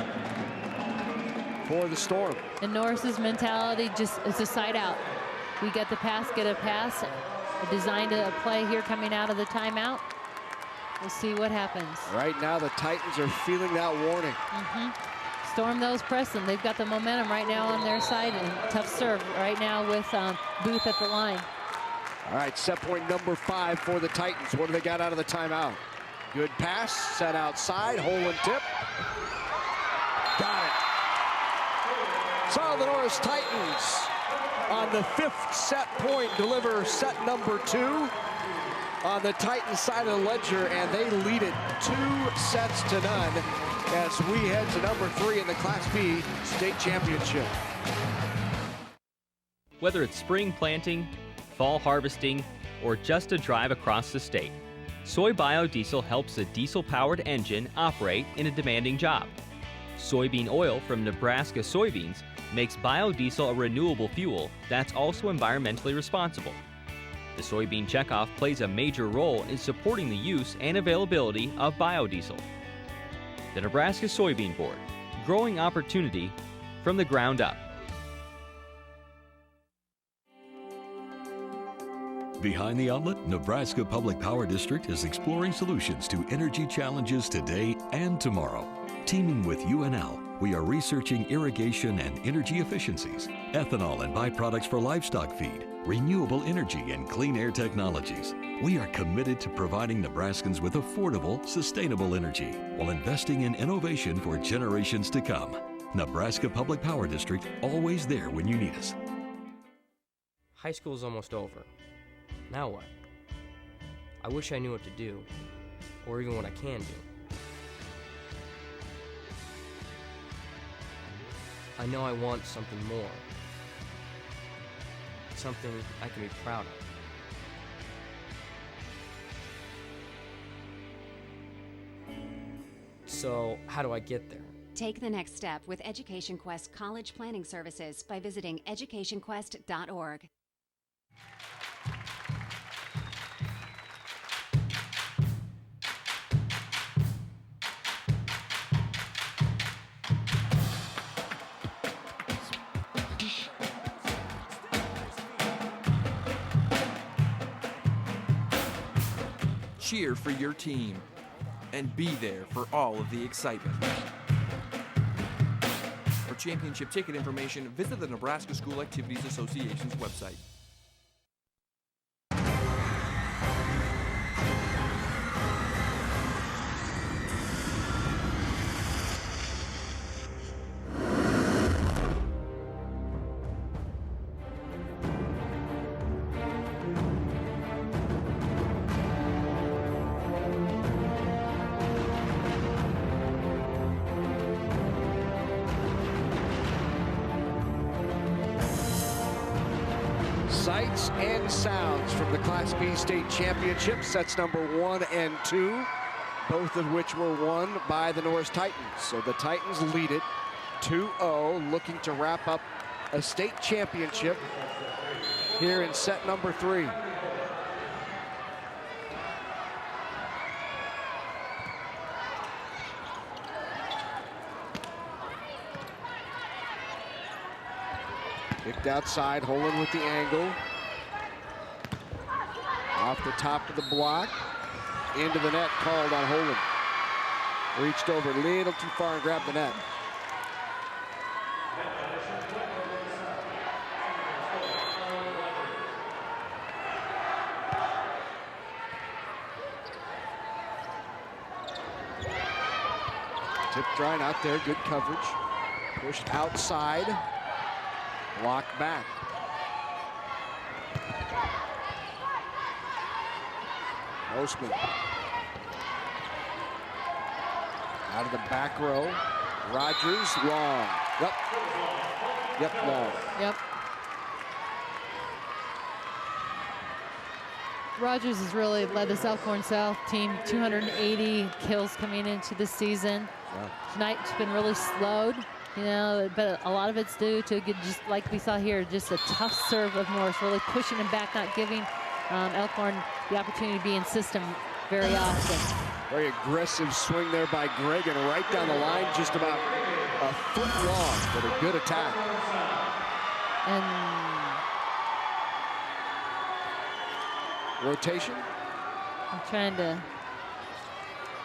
for the Storm. And Norris's mentality just is a side out. We get the pass, get a pass. Designed a play here coming out of the timeout. We'll see what happens. Right now, the Titans are feeling that warning. Storm those pressing. They've got the momentum right now on their side, and tough serve right now with Booth at the line. All right, set point number 5 for the Titans. What do they got out of the timeout? Good pass, set outside, Holen tip. Got it. So the Norris Titans on the 5th set point deliver set number 2 on the Titans side of the ledger, and they lead it 2-0 as we head to number 3 in the Class B state championship. Whether it's spring planting, fall harvesting, or just a drive across the state, soy biodiesel helps a diesel-powered engine operate in a demanding job. Soybean oil from Nebraska soybeans makes biodiesel a renewable fuel that's also environmentally responsible. The soybean checkoff plays a major role in supporting the use and availability of biodiesel. The Nebraska Soybean Board, growing opportunity from the ground up. Behind the Outlet, Nebraska Public Power District is exploring solutions to energy challenges today and tomorrow. Teaming with UNL, we are researching irrigation and energy efficiencies, ethanol and byproducts for livestock feed, renewable energy and clean air technologies. We are committed to providing Nebraskans with affordable, sustainable energy while investing in innovation for generations to come. Nebraska Public Power District, always there when you need us. High school's almost over. Now what? I wish I knew what to do, or even what I can do. I know I want something more. Something I can be proud of. So, how do I get there? Take the next step with Education Quest College Planning Services by visiting educationquest.org. Cheer for your team and be there for all of the excitement. For championship ticket information, visit the Nebraska School Activities Association's website. Sights and sounds from the Class B state championship, sets number 1 and 2, both of which were won by the Norris Titans. So the Titans lead it 2-0, looking to wrap up a state championship here in set number 3. Kicked outside, Holen with the angle. Off the top of the block, into the net, called on Holen. Reached over a little too far and grabbed the net. Tip dry, not there, good coverage. Pushed outside. Blocked back. Osman. Out of the back row. Rogers, long. Yep, long. Yep. Rogers has really led this Elkhorn South team. 280 kills coming into the season. Yeah. Tonight's been really slowed. You know, but a lot of it's due to, just like we saw here, just a tough serve of Norris, really pushing him back, not giving Elkhorn the opportunity to be in system very often. Very aggressive swing there by Greg, and right down the line, just about a foot long, but a good attack. And rotation. I'm trying to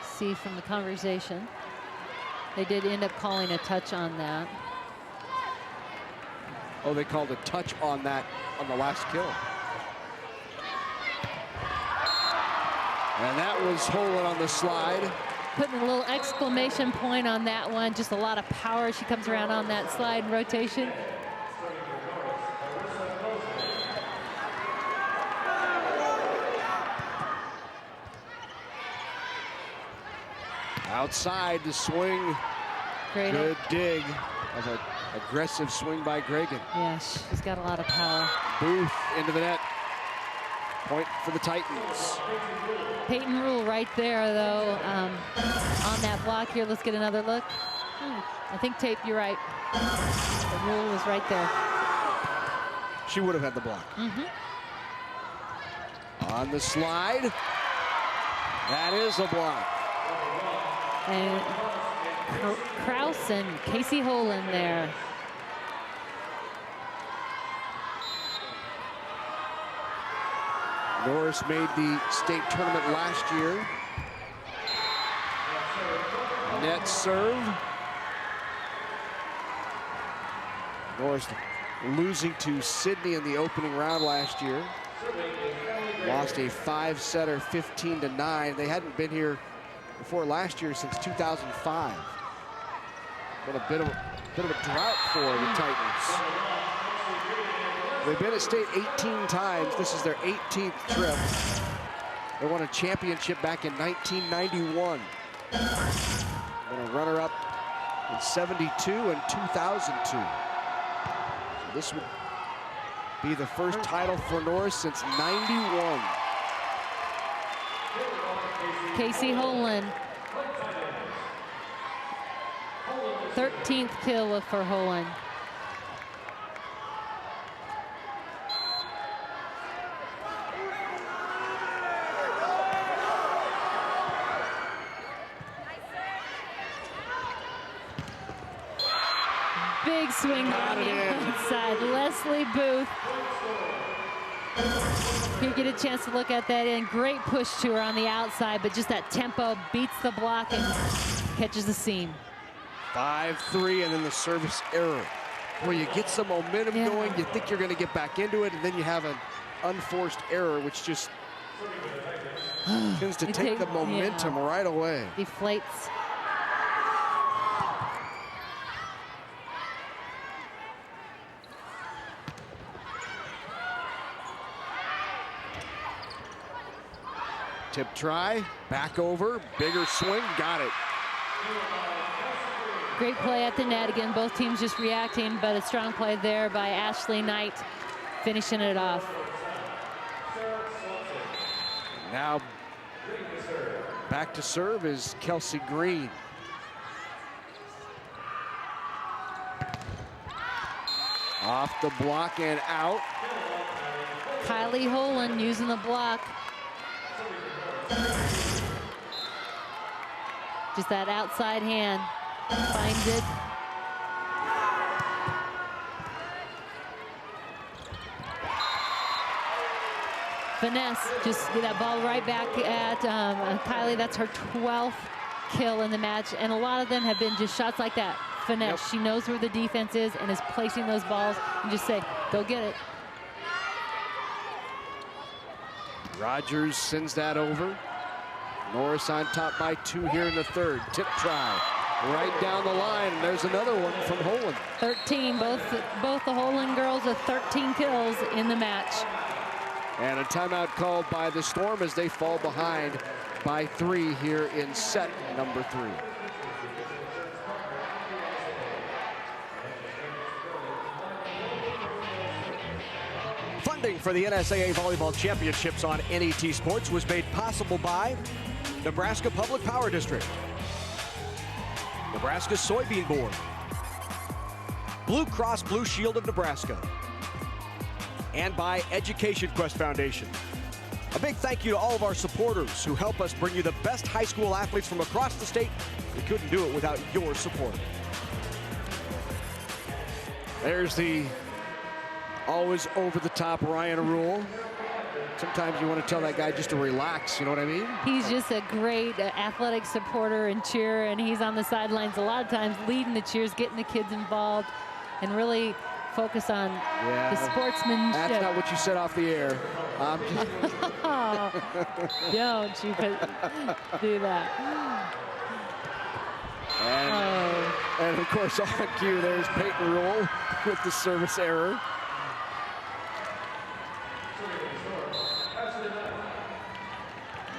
see from the conversation. They did end up calling a touch on that. Oh, they called a touch on that on the last kill. And that was Holen on the slide. Putting a little exclamation point on that one. Just a lot of power. She comes around on that slide and rotation. Outside to swing. Great. Good dig. That was an aggressive swing by Gregan. Yeah, she's got a lot of power. Booth into the net. Point for the Titans. Peyton Rule right there, though, on that block here. Let's get another look. I think, Tape, you're right. The Rule was right there. She would have had the block. On the slide. That is a block. And Kraus and Casey Holen there. Norris made the state tournament last year. Net serve. Norris losing to Sydney in the opening round last year. Lost a 5-setter 15-9. They hadn't been here before last year since 2005. Been a bit of a drought for the Titans. They've been at state 18 times. This is their 18th trip. They won a championship back in 1991. Been a runner-up in 72 and 2002. So this would be the first title for Norris since 91. Casey Holen. 13th kill for Holen. Big swing on the outside. Leslie Booth. You get a chance to look at that, and great push to her on the outside, but just that tempo beats the block and catches the seam. 5-3, and then the service error. Where you get some momentum going, you think you're going to get back into it, and then you have an unforced error, which just tends to take the momentum right away. Deflates. Tip try, back over, bigger swing, got it. Great play at the net. Again, both teams just reacting, but a strong play there by Ashley Knight. finishing it off. Now back to serve is Kelsey Green. Off the block and out. Kylie Holen using the block. Just that outside hand. Finds it. Finesse, just get that ball right back at Kylie. That's her 12th kill in the match, and a lot of them have been just shots like that. Finesse, she knows where the defense is and is placing those balls and just say, go get it. Rogers sends that over. Norris on top by 2 here in the third. Tip try right down the line. And there's another one from Holen. 13, both the Holen girls with 13 kills in the match. And a timeout called by the Storm as they fall behind by 3 here in set number 3. Funding for the NSAA Volleyball Championships on NET Sports was made possible by Nebraska Public Power District, Nebraska Soybean Board, Blue Cross Blue Shield of Nebraska, and by Education Quest Foundation. A big thank you to all of our supporters who help us bring you the best high school athletes from across the state. We couldn't do it without your support. There's the always over-the-top Ryan Rule. Sometimes you want to tell that guy just to relax, you know what I mean? He's just a great athletic supporter and cheer, and he's on the sidelines a lot of times leading the cheers, getting the kids involved, and really focus on the sportsmanship. That's not what you said off the air. Don't you do that. And of course, on cue, there's Peyton Rule with the service error.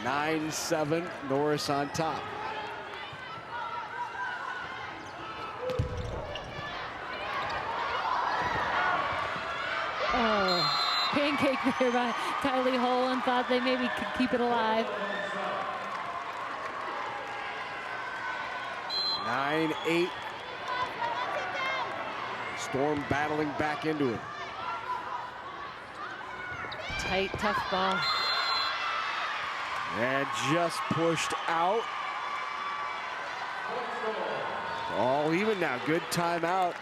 (9-7), Norris on top. Pancake there by Kylie Holen. Thought they maybe could keep it alive. 9-8. Storm battling back into it. Tight, tough ball. And just pushed out. All even now. Good timeout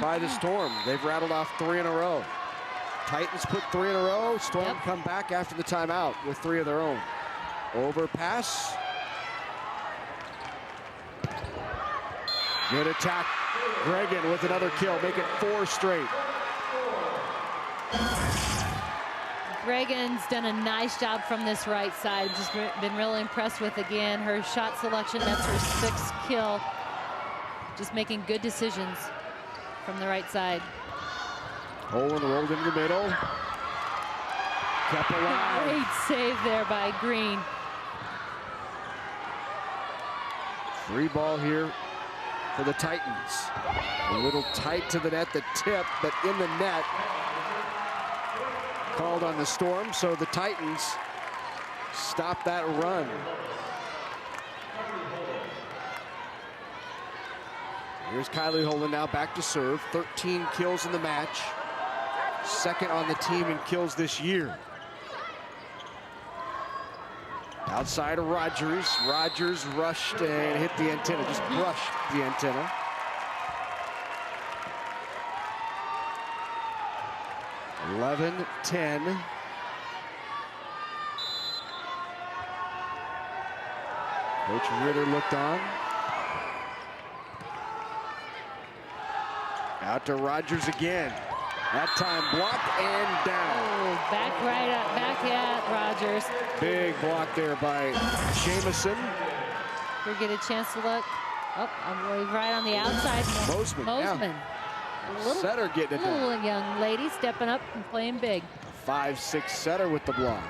by the Storm. They've rattled off 3 in a row. Titans put 3 in a row. Storm come back after the timeout with 3 of their own. Overpass. Good attack. Gregan with another kill. Make it 4 straight. Gregan's done a nice job from this right side. Just been really impressed with, again, her shot selection. That's her 6th kill. Just making good decisions from the right side. Holen rolled into the middle. Kept alive. Great save there by Green. Free ball here for the Titans. A little tight to the net, the tip, but in the net. Called on the Storm, so the Titans stop that run. Here's Kylie Holen now back to serve. 13 kills in the match. 2nd on the team in kills this year. Outside of Rogers. Rogers rushed and hit the antenna, just brushed the antenna. (11-10). Coach Ritter looked on. Out to Rogers again. That time blocked and down. Oh, back at Rogers. Big block there by Jamison. We get a chance to look. Oh, I'm right on the outside. Mosman. Yeah. Setter getting it done. Little young lady stepping up and playing big. 5'6" setter with the block.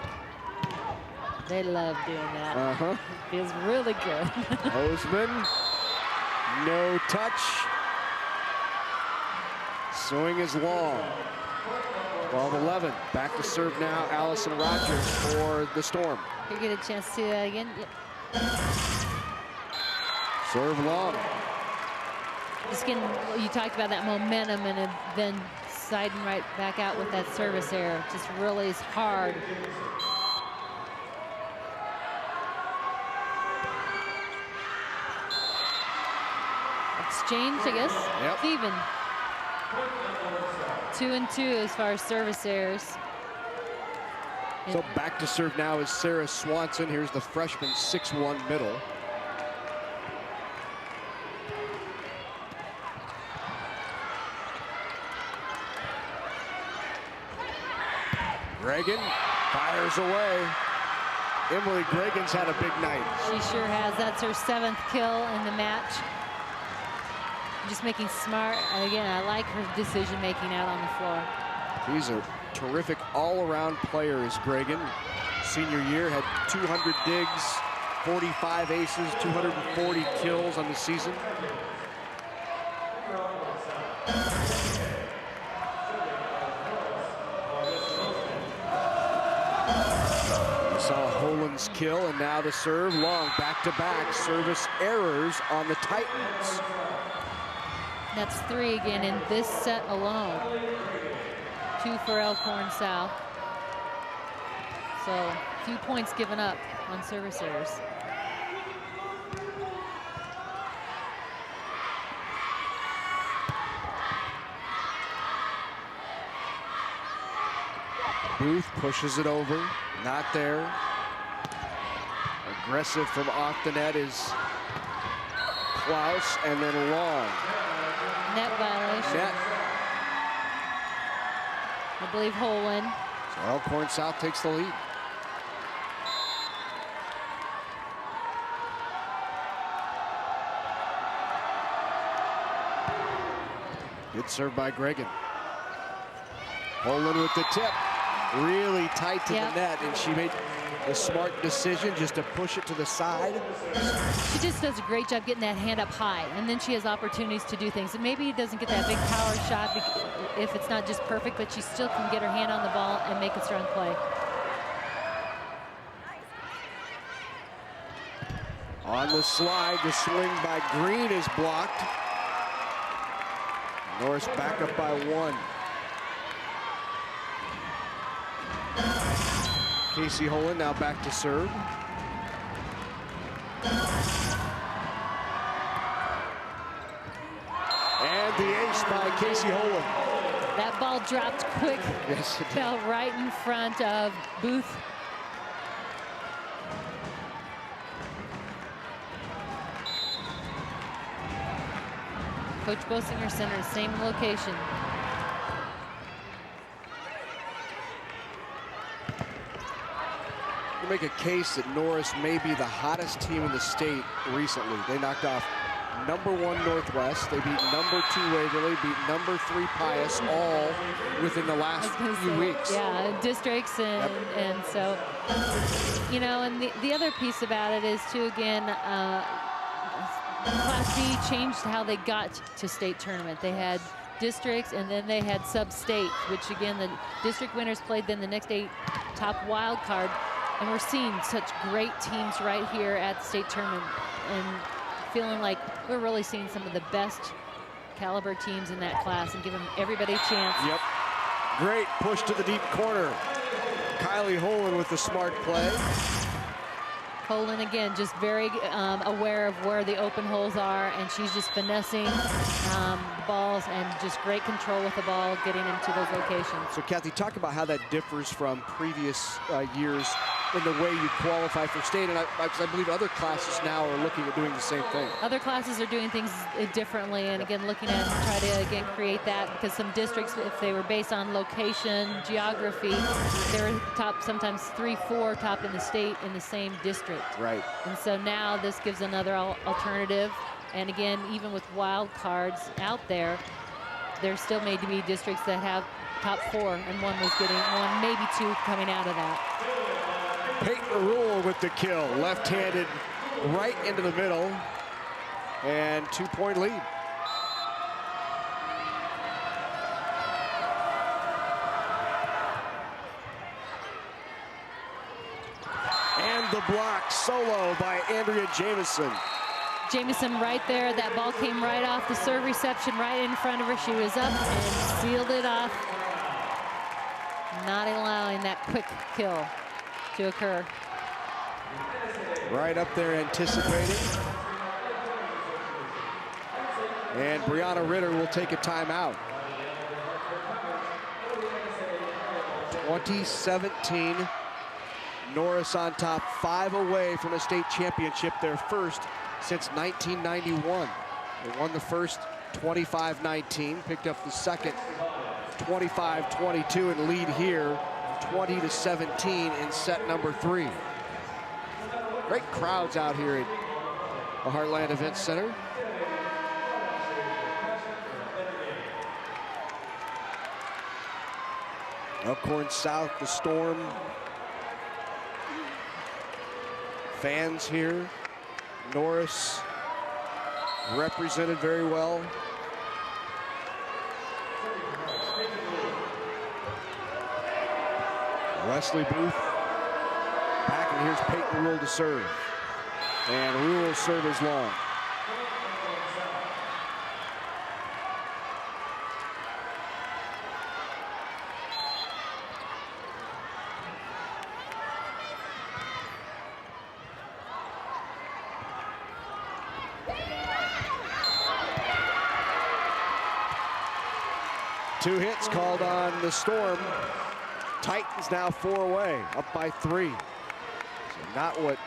They love doing that. It feels really good. Mosman, no touch. Swing is long. 12-11. Back to serve now, Allison Rogers for the Storm. You get a chance to see that again. Serve long. Just getting, you talked about that momentum and then siding right back out with that service error. Just really is hard. Exchange, I guess. Yep. Even. 2-2 as far as service errors. So back to serve now is Sarah Swanson. Here's the freshman 6'1" middle. Gregan fires away. Emily Gregan's had a big night. She sure has. That's her 7th kill in the match. Just making smart. Again, I like her decision making out on the floor. She's a terrific all-around player, is Gregan. Senior year had 200 digs, 45 aces, 240 kills on the season. Holand's kill, and now the serve long, back-to-back service errors on the Titans. That's 3 again in this set alone. 2 for Elkhorn South. So a few points given up on service errors. Booth pushes it over, not there. Aggressive from off the net is Klaus, and then long. Net violation. Net. I believe Holand. So Elkhorn South takes the lead. Good serve by Gregan. Holand with the tip. Really tight to the net, and she made the smart decision just to push it to the side. She just does a great job getting that hand up high, and then she has opportunities to do things. And maybe he doesn't get that big power shot if it's not just perfect, but she still can get her hand on the ball and make a strong play. On the slide, the swing by Green is blocked. Norris back up by 1. Casey Holand now back to serve. And the ace by Casey Holand. That ball dropped quick. Yes, it did. Fell right in front of Booth. Coach Bosinger Center, same location. You make a case that Norris may be the hottest team in the state recently. They knocked off #1 Northwest. They beat #2 Waverly, beat #3 Pius, all within the last few weeks. Yeah, districts, and so, you know, and the other piece about it is too, again, Class B changed how they got to state tournament. They had districts, and then they had sub-state, which again, the district winners played then the next 8 top wild card. And we're seeing such great teams right here at the state tournament, and feeling like we're really seeing some of the best caliber teams in that class and giving everybody a chance. Yep. Great push to the deep corner. Kylie Holand with the smart play. Holand again, just very aware of where the open holes are, and she's just finessing the balls and just great control with the ball, getting into those locations. So Kathy, talk about how that differs from previous years in the way you qualify for state, and I believe other classes now are looking at doing the same thing. Other classes are doing things differently, and again, looking at try to again create that, because some districts, if they were based on location, geography, they were top sometimes 3-4 top in the state in the same district. Right. And so now this gives another alternative, and again, even with wild cards out there, there still may be districts that have top 4, and one was getting 1, maybe 2 coming out of that. Peyton Rule with the kill, left-handed right into the middle, and 2-point lead. the block solo by Andrea Jamison. Jamison right there. That ball came right off the serve reception right in front of her. She was up and sealed it off, not allowing that quick kill to occur. Right up there anticipating. And Brianna Ritter will take a timeout. 2017, Norris on top, 5 away from a state championship, their first since 1991. They won the first 25-19, picked up the second 25-22, and lead here 20-17 in set number 3. Great crowds out here at the Heartland Event Center. Elkhorn South, the Storm. Fans here. Norris represented very well. Wesley Booth back, and here's Peyton Rule to serve. And Rule serve is long. Two hits called on the Storm. Titans now 4 away, up by 3. So not what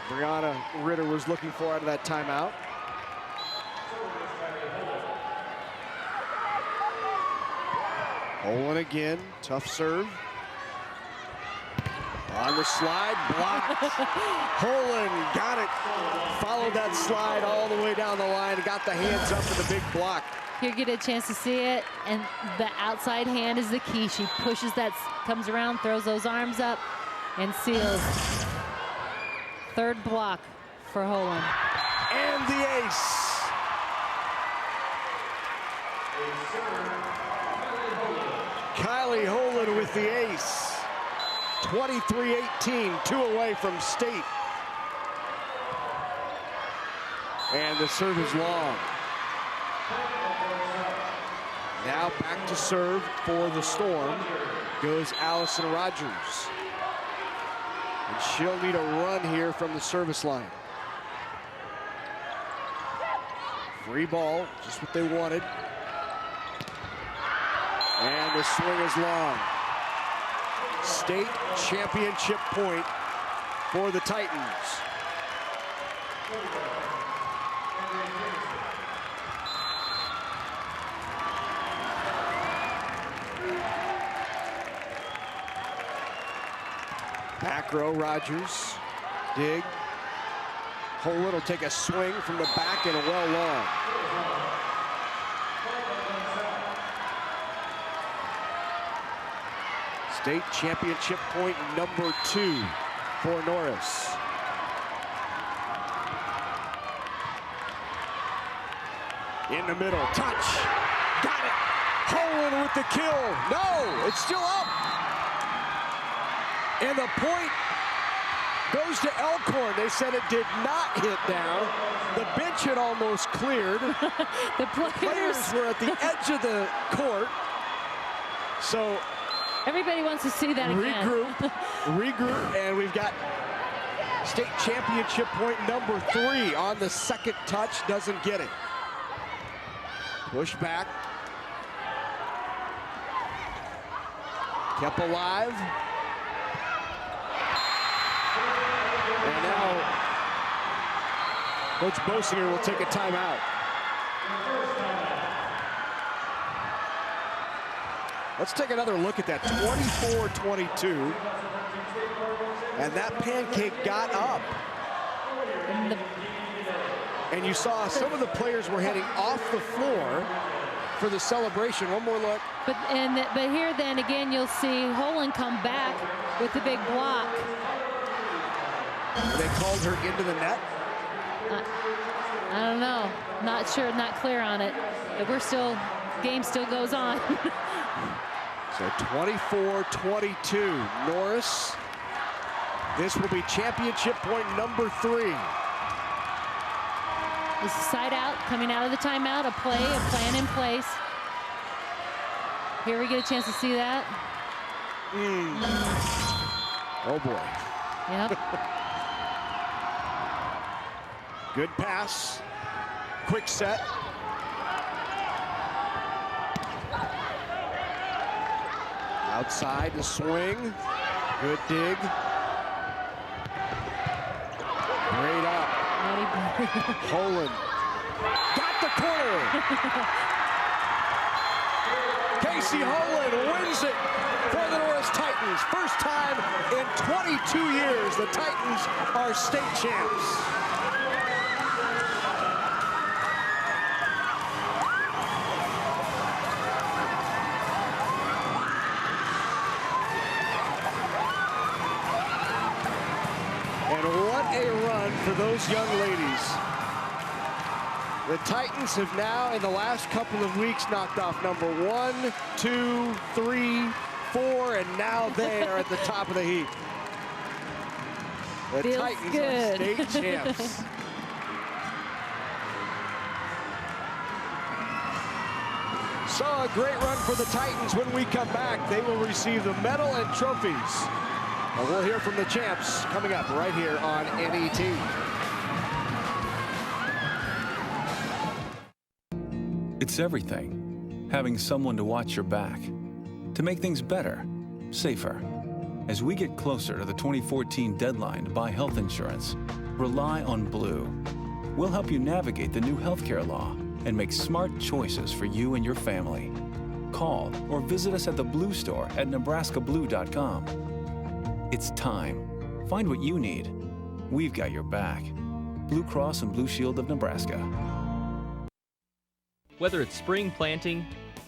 Brianna Ritter was looking for out of that timeout. Olin again, tough serve. On the slide, blocked. Olin got it. Followed that slide all the way down the line, got the hands up for the big block. You get a chance to see it, and the outside hand is the key. She pushes that, comes around, throws those arms up, and seals. Third block for Holen. And the ace. Kylie Holen with the ace. 23-18, 2 away from state. And the serve is long. Now back to serve for the Storm goes Allison Rogers. And she'll need a run here from the service line. Free ball, just what they wanted. And the swing is long. State championship point for the Titans. Back row, Rogers, dig. Holen will take a swing from the back and a well long. State championship point number 2 for Norris. In the middle, touch, got it. Holen with the kill. No, it's still up. And the point goes to Elkhorn. They said it did not hit down. The bench had almost cleared. The players were at the edge of the court. So everybody wants to see that again. Regroup, and we've got state championship point number 3 on the second touch. Doesn't get it. Push back. Kept alive. And now Coach Bosinger will take a timeout. Let's take another look at that. 24-22. And that pancake got up. And you saw some of the players were heading off the floor for the celebration. One more look. But here then again you'll see Holen come back with the big block. They called her into the net? I don't know. Not sure, not clear on it. But game still goes on. So 24-22, Norris This will be championship point number 3. This is side out, coming out of the timeout, a plan in place. Here we get a chance to see that. Oh boy. Yep. Good pass. Quick set. Outside to swing. Good dig. Great up. Holland. Got the corner. Casey Holland wins it for the Norris Titans. First time in 22 years the Titans are state champs. For those young ladies. The Titans have now, in the last couple of weeks, knocked off number 1, 2, 3, 4, and now they are at the top of the heap. The Feels Titans good. are state champs. So a great run for the Titans. When we come back, they will receive the medal and trophies. And we'll hear from the champs coming up right here on NET. It's everything. Having someone to watch your back. To make things better, safer. As we get closer to the 2014 deadline to buy health insurance, rely on Blue. We'll help you navigate the new healthcare law and make smart choices for you and your family. Call or visit us at the Blue store at nebraskablue.com. It's time. Find what you need. We've got your back. Blue Cross and Blue Shield of Nebraska. Whether it's spring planting,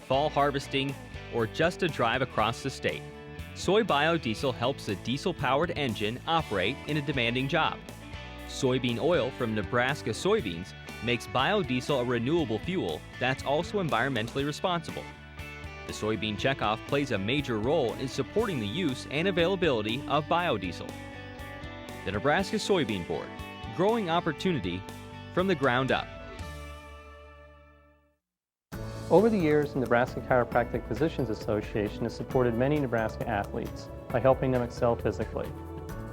fall harvesting, or just a drive across the state, soy biodiesel helps a diesel-powered engine operate in a demanding job. Soybean oil from Nebraska soybeans makes biodiesel a renewable fuel that's also environmentally responsible. The soybean checkoff plays a major role in supporting the use and availability of biodiesel. The Nebraska Soybean Board, growing opportunity from the ground up. Over the years, the Nebraska Chiropractic Physicians Association has supported many Nebraska athletes by helping them excel physically.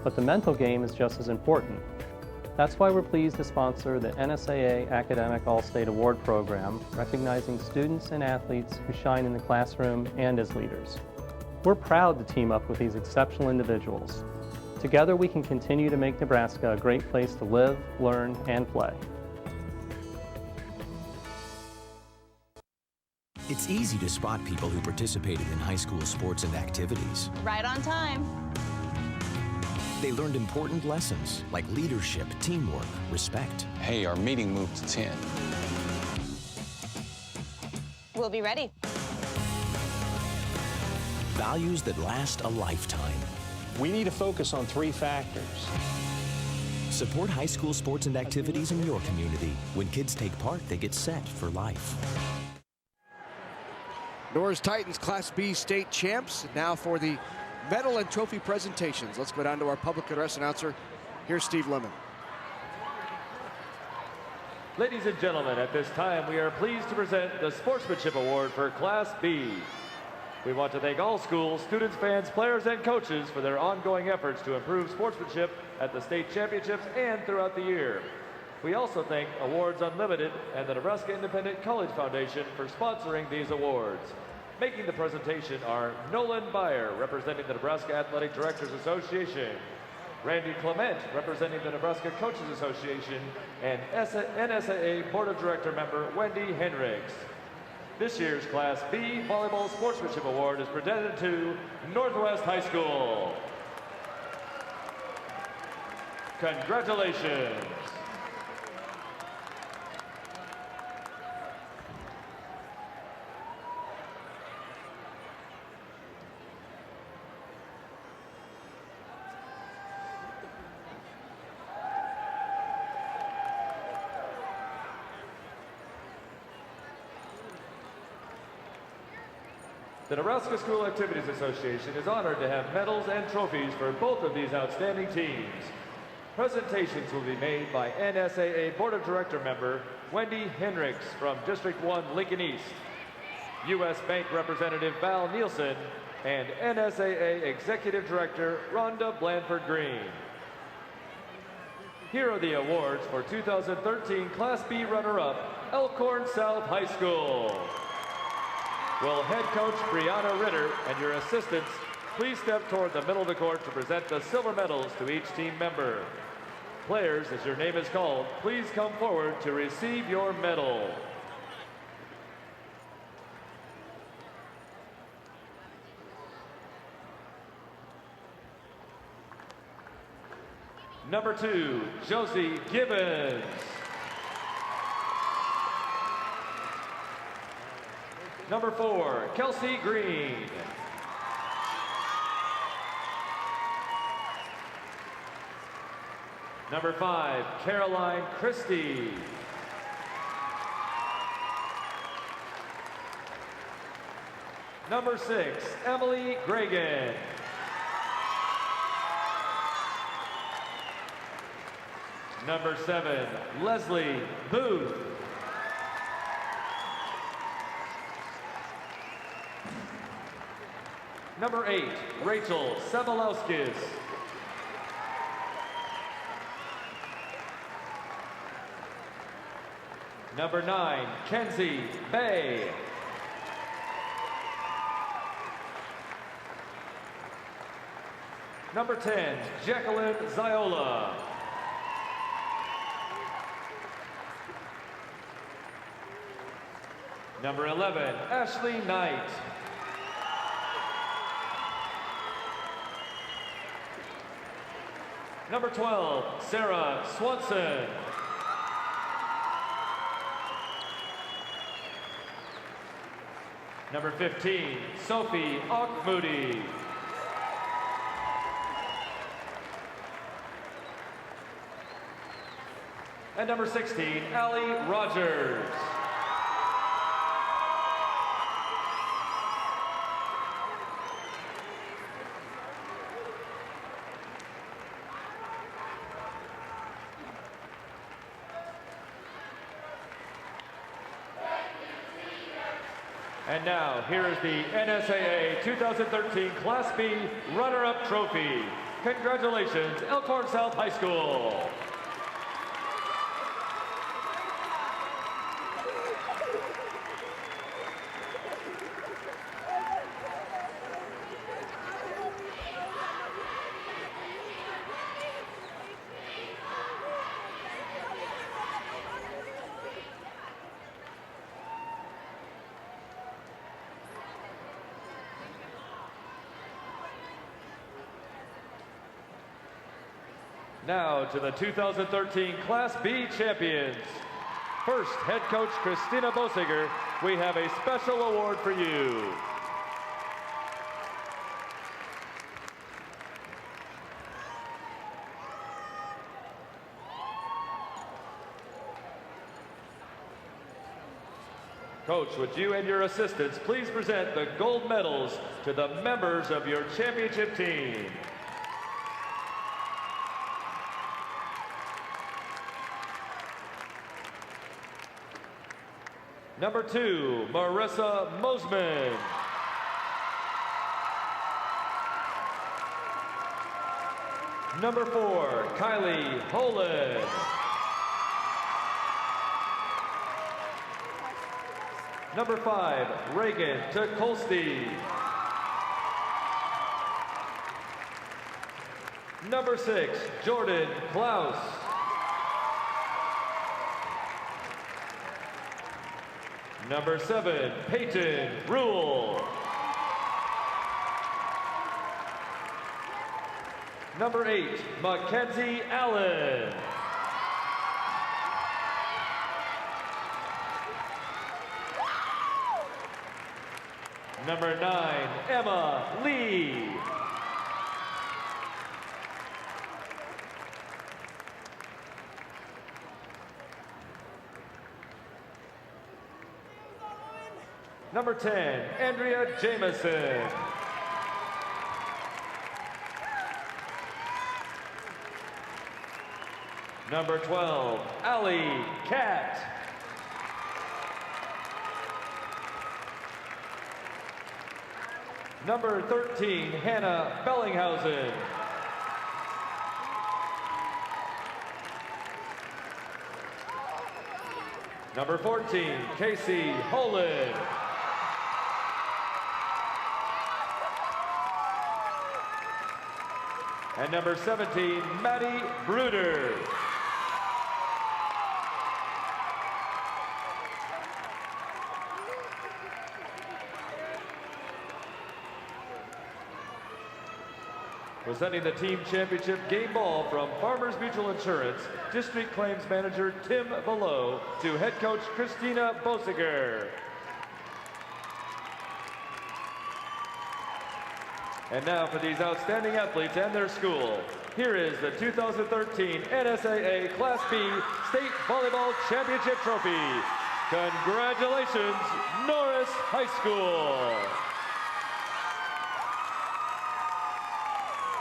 But the mental game is just as important. That's why we're pleased to sponsor the NSAA Academic All-State Award Program, recognizing students and athletes who shine in the classroom and as leaders. We're proud to team up with these exceptional individuals. Together we can continue to make Nebraska a great place to live, learn, and play. It's easy to spot people who participated in high school sports and activities. Right on time. They learned important lessons like leadership, teamwork, respect. Hey, our meeting moved to 10. We'll be ready. Values that last a lifetime. We need to focus on 3 factors. Support high school sports and activities in your community. When kids take part, they get set for life. Norris Titans Class B state champs. Now for the medal and trophy presentations. Let's go down to our public address announcer. Here's Steve Lemon. Ladies and gentlemen, at this time, we are pleased to present the Sportsmanship Award for Class B. We want to thank all schools, students, fans, players, and coaches for their ongoing efforts to improve sportsmanship at the state championships and throughout the year. We also thank Awards Unlimited and the Nebraska Independent College Foundation for sponsoring these awards. Making the presentation are Nolan Byer, representing the Nebraska Athletic Directors Association, Randy Clement, representing the Nebraska Coaches Association, and NSAA Board of Director member Wendy Henriks. This year's Class B Volleyball Sportsmanship Award is presented to Northwest High School. Congratulations. The Nebraska School Activities Association is honored to have medals and trophies for both of these outstanding teams. Presentations will be made by NSAA Board of Director member Wendy Henricks from District 1 Lincoln East, U.S. Bank Representative Val Nielsen, and NSAA Executive Director Rhonda Blanford Green. Here are the awards for 2013 Class B runner-up, Elkhorn South High School. Will head coach Brianna Ritter and your assistants please step toward the middle of the court to present the silver medals to each team member. Players, as your name is called, please come forward to receive your medal. Number 2, Josie Gibbons. Number 4, Kelsey Green. Number 5, Caroline Christie. Number 6, Emily Gregan. Number 7, Leslie Booth. Number 8, Rachel Sebalowskis. Number 9, Kenzie Bay. Number 10, Jacqueline Ziola. Number 11, Ashley Knight. Number 12, Sarah Swanson. Number 15, Sophie Ockmoody. And number 16, Allie Rogers. And now, here is the NSAA 2013 Class B runner-up trophy. Congratulations, Elkhorn South High School. Now to the 2013 Class B champions. First, head coach Christina Bosiger, we have a special award for you. Coach, would you and your assistants please present the gold medals to the members of your championship team. Number 2, Marissa Mosman. Number 4, Kylie Holan. Number 5, Reagan Tukolsky. Number 6, Jordan Klaus. Number 7, Peyton Rule. Number 8, Mackenzie Allen. Number 9, Emma Lee. Number 10, Andrea Jamison. Number 12, Allie Cat. Number 13, Hannah Bellinghausen. Number 14, Casey Holland. And number 17, Maddie Bruder. Presenting the team championship game ball from Farmers Mutual Insurance, District Claims Manager Tim Below to Head Coach Christina Bosiger. And now for these outstanding athletes and their school, here is the 2013 NSAA Class B State Volleyball Championship Trophy. Congratulations, Norris High School.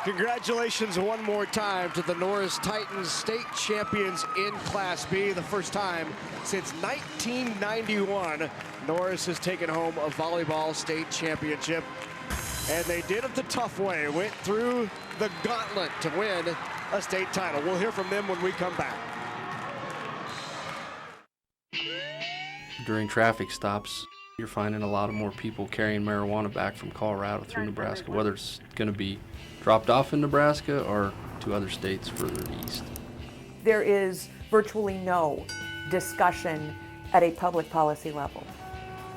Congratulations one more time to the Norris Titans, state champions in Class B. The first time since 1991, Norris has taken home a volleyball state championship. And they did it the tough way, went through the gauntlet to win a state title. We'll hear from them when we come back. During traffic stops, you're finding a lot of more people carrying marijuana back from Colorado through Nebraska, whether it's going to be dropped off in Nebraska or to other states further east. There is virtually no discussion at a public policy level.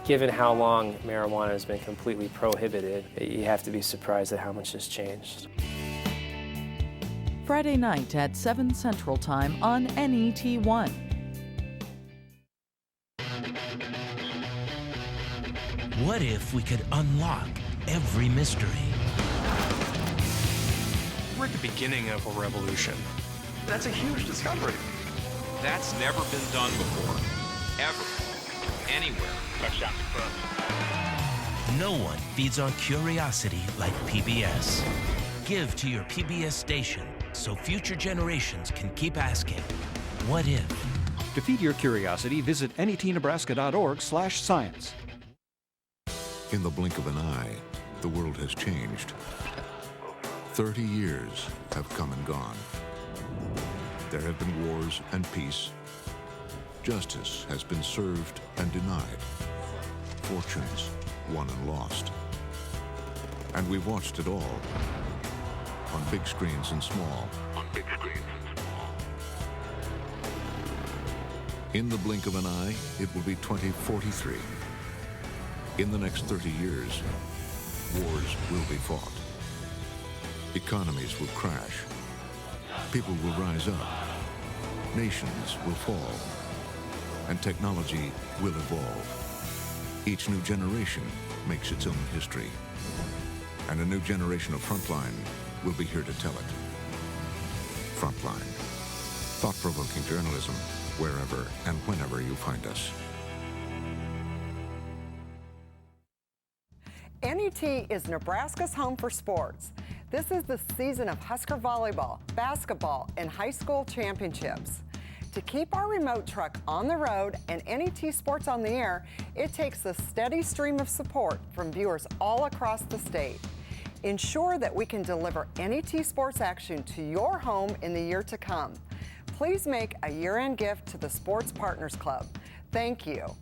Given how long marijuana has been completely prohibited, you have to be surprised at how much has changed. Friday night at 7 Central Time on NET1. What if we could unlock every mystery? We're at the beginning of a revolution. That's a huge discovery. That's never been done before, ever, anywhere. No one feeds on curiosity like PBS. Give to your PBS station so future generations can keep asking, what if? To feed your curiosity, visit netnebraska.org/science. In the blink of an eye, the world has changed. 30 years have come and gone. There have been wars and peace. Justice has been served and denied. Fortunes won and lost. And we've watched it all. On big screens and small. In the blink of an eye, it will be 2043. In the next 30 years, wars will be fought. Economies will crash. People will rise up. Nations will fall. And technology will evolve. Each new generation makes its own history. And a new generation of Frontline will be here to tell it. Frontline. Thought-provoking journalism, wherever and whenever you find us. NET is Nebraska's home for sports. This is the season of Husker volleyball, basketball, and high school championships. To keep our remote truck on the road and NET Sports on the air, it takes a steady stream of support from viewers all across the state. Ensure that we can deliver NET Sports action to your home in the year to come. Please make a year-end gift to the Sports Partners Club. Thank you.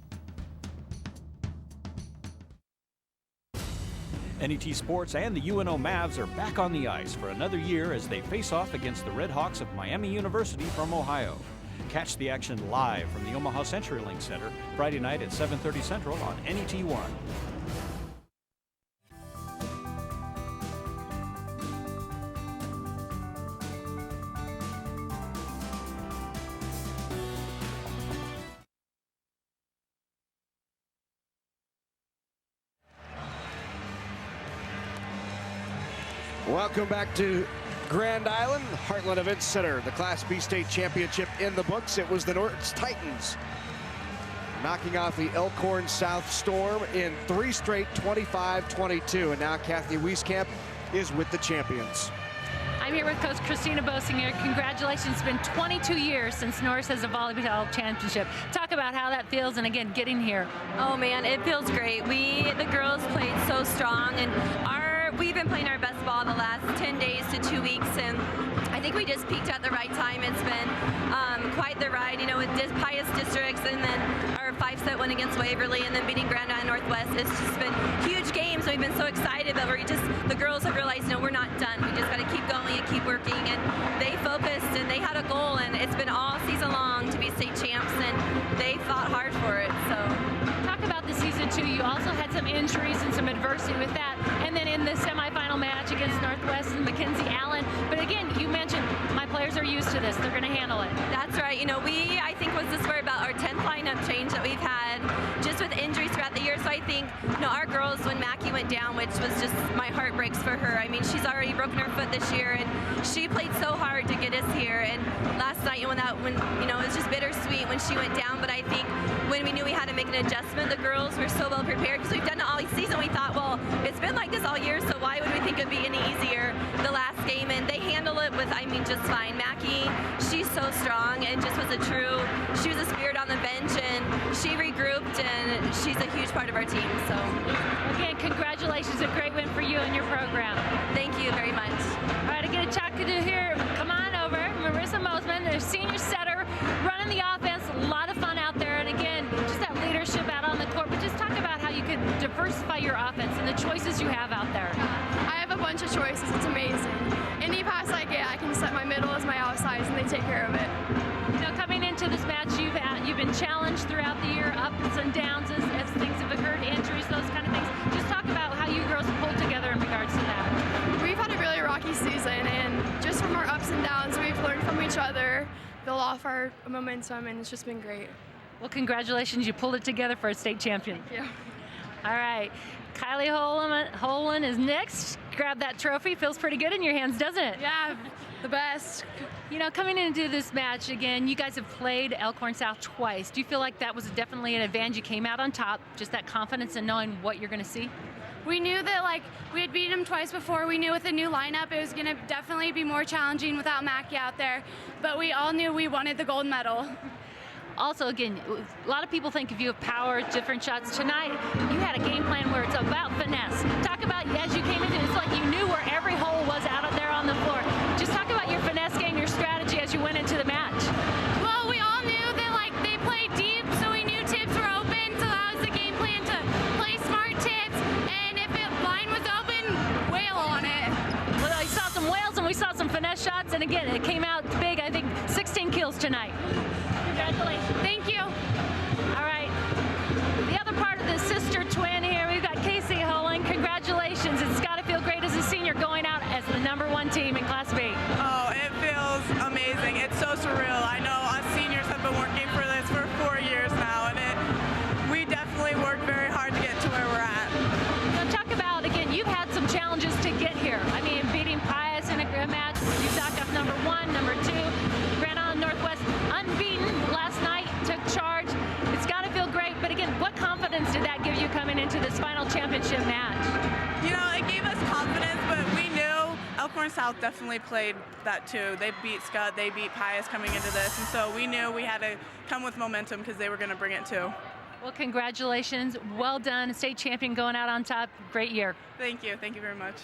NET Sports and the UNO Mavs are back on the ice for another year as they face off against the Red Hawks of Miami University from Ohio. Catch the action live from the Omaha CenturyLink Center Friday night at 7:30 Central on NET1. Welcome back to Grand Island, Heartland Events Center. The Class B State Championship in the books. It was the Norris Titans knocking off the Elkhorn South Storm in 3 straight 25-22. And now Kathy Wieskamp is with the champions. I'm here with Coach Christina Bosinger. Congratulations. It's been 22 years since Norris has a volleyball championship. Talk about how that feels, and again, getting here. Oh man, it feels great. The girls played so strong, and we've been playing our best ball the last 10 days to 2 weeks, and I think we just peaked at the right time. It's been quite the ride, you know, with Pius Districts, and then our 5-set win against Waverly, and then beating Grand Island Northwest. It's just been huge games. We've been so excited, but the girls have realized, no, we're not done. We just got to keep going and keep working, and they focused, and they had a goal, and it's been all season long to be state champs, and they fought hard for it. So talk about the season too. You also had some injuries and some adversity with that, and then in the semifinal match against Northwest and Mackenzie Allen. But again, you mentioned my players are used to this. They're going to handle it. That's right. You know, I think was this word about our 10th lineup change that we've had just with injuries throughout the year. So I think, you know, our girls, when Mackie went down, which was just, my heart breaks for her. I mean, she's already broken her foot this year, and she played so hard to get us here. And last night, when you know, it was just bittersweet when she went down. But I think when we knew we had to make an adjustment, the girls were so well prepared because we've done it all season. We thought, well, it's been like this all year, so why would we think it'd be any easier the last game? And they handle it with, I mean, just fine. Mackie, she's so strong and just was she was a spirit on the bench, and she regrouped, and she's a huge part of our team. So again, congratulations, a great win for you and your program. Thank you very much. All right, I get a talk to do here. Come on over, Marissa Mosman, the senior setter, running the offense. A lot of fun out there, and again, just that leadership out on the court. But just talk about how you can diversify your offense and the choices you have out there. I have a bunch of choices. It's amazing. Any pass I get, I can set my middle as my outsides, and they take care of it. You know, coming into this match, you've been challenged throughout the year, ups and downs as things have occurred, injuries, those kind of things. Just talk about how you girls pulled together in regards to that. We've had a really rocky season, and just from our ups and downs, we've learned from each other, build off our momentum, and it's just been great. Well, congratulations. You pulled it together for a state champion. Thank you. All right. Kylie Holan is next. Grab that trophy. Feels pretty good in your hands, doesn't it? Yeah, the best. You know, coming into this match, again, you guys have played Elkhorn South twice. Do you feel like that was definitely an advantage? You came out on top, just that confidence in knowing what you're going to see? We knew that, like, we had beaten them twice before. We knew with the new lineup it was going to definitely be more challenging without Mackie out there. But we all knew we wanted the gold medal. Also, again, a lot of people think if you have power, different shots. Tonight, you had a game plan where it's about finesse. Talk about, as you came into it, it's like you knew where every hole was out there on the floor. Just talk about your finesse game, your strategy as you went into the match. Well, we all knew that, like, they played deep, so we knew tips were open, so that was the game plan, to play smart tips, and if line was open, wail on it. Well, we saw some wails and we saw some finesse shots, and again, it came out big. I think 16 kills tonight. Congratulations. Thank you. All right. The other part of the sister twin here, we've got Casey Holan. Congratulations. It's got to feel great as a senior going out as the #1 team in Class B. Oh, it feels amazing. It's so surreal. I know us seniors have been working for this for 4 years now, and we definitely worked very hard to get to where we're at. Now talk about, again, you've had some challenges to get here. I mean, beating Pius in a match, you knocked off #1, #2, Grand Island Northwest, unbeaten last night, took charge. It's got to feel great, but again, what confidence did that give you coming into this final championship match? You know, it gave us confidence, but we knew Elkhorn South definitely played that too. They beat Scott, they beat Pius coming into this, and so we knew we had to come with momentum because they were going to bring it too. Well, congratulations. Well done. State champion going out on top. Great year. Thank you. Thank you very much.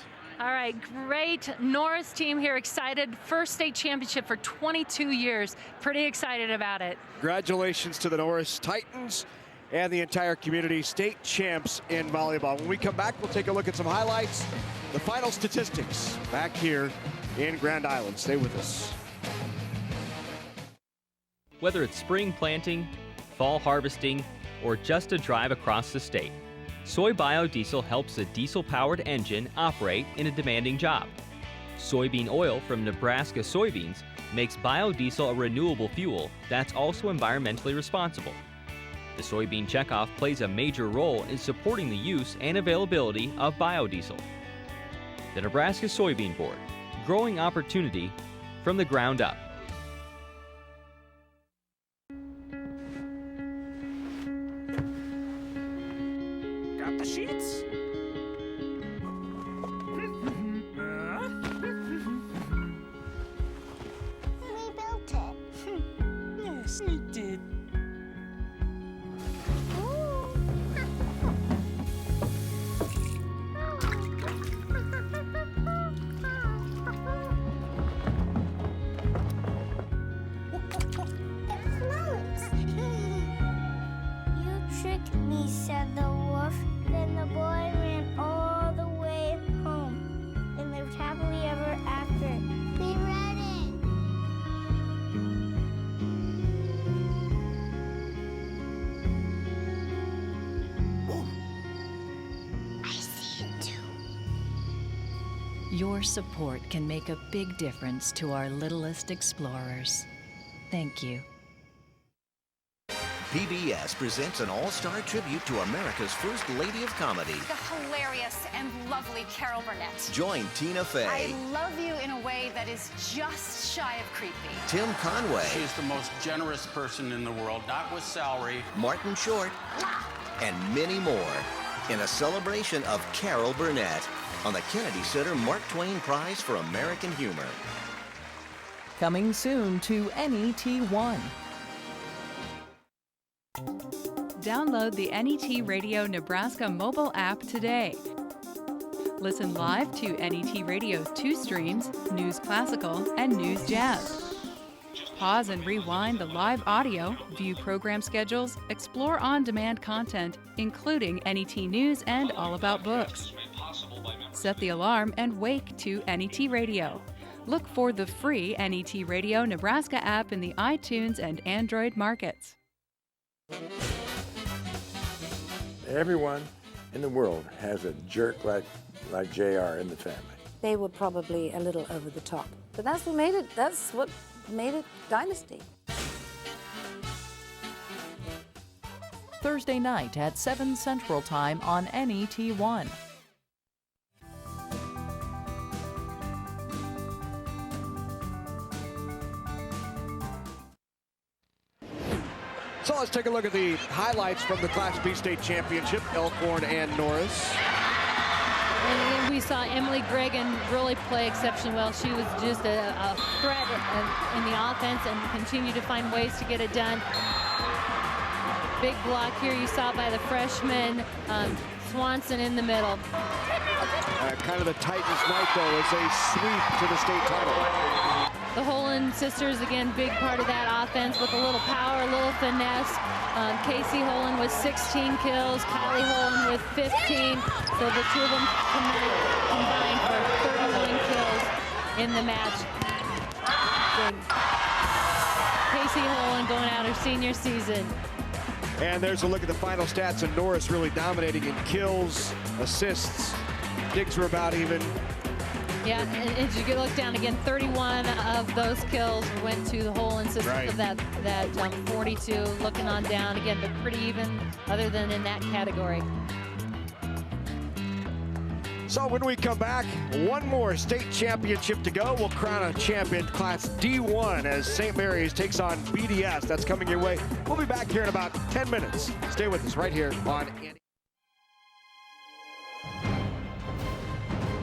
All right, great. Norris team here excited. First state championship for 22 years. Pretty excited about it. Congratulations to the Norris Titans and the entire community, state champs in volleyball. When we come back, we'll take a look at some highlights, the final statistics back here in Grand Island. Stay with us. Whether it's spring planting, fall harvesting, or just a drive across the state, soy biodiesel helps a diesel-powered engine operate in a demanding job. Soybean oil from Nebraska soybeans makes biodiesel a renewable fuel that's also environmentally responsible. The soybean checkoff plays a major role in supporting the use and availability of biodiesel. The Nebraska Soybean Board, growing opportunity from the ground up. Your support can make a big difference to our littlest explorers. Thank you. PBS presents an all-star tribute to America's First Lady of Comedy. The hilarious and lovely Carol Burnett. Join Tina Fey. I love you in a way that is just shy of creepy. Tim Conway. She's the most generous person in the world, not with salary. Martin Short. And many more in a celebration of Carol Burnett on the Kennedy Center Mark Twain Prize for American Humor. Coming soon to NET1. Download the NET Radio Nebraska mobile app today. Listen live to NET Radio's 2 streams, News Classical and News Jazz. Pause and rewind the live audio, view program schedules, explore on-demand content, including NET News and All About Books. Set the alarm and wake to NET Radio. Look for the free NET Radio Nebraska app in the iTunes and Android markets. Everyone in the world has a jerk like JR in the family. They were probably a little over the top, but that's what made it dynasty. Thursday night at 7 Central Time on NET1. So let's take a look at the highlights from the Class B state championship, Elkhorn and Norris. And we saw Emily Gregan really play exceptionally well. She was just a threat in the offense and continued to find ways to get it done. Big block here you saw by the freshman Swanson in the middle. Kind of the Titans' night, though, as they sweep to the state title. The Holen sisters, again, big part of that offense with a little power, a little finesse. Casey Holen with 16 kills, Kylie Holen with 15. So the two of them combined for 31 kills in the match. Casey Holen going out her senior season. And there's a look at the final stats, and Norris really dominating in kills, assists. Digs were about even. Yeah, and as you look down again, 31 of those kills went to the Holen sisters of that 42. Looking on down again, but pretty even other than in that category. So when we come back, one more state championship to go. We'll crown a champion, Class D1, as St. Mary's takes on BDS. That's coming your way. We'll be back here in about 10 minutes. Stay with us right here on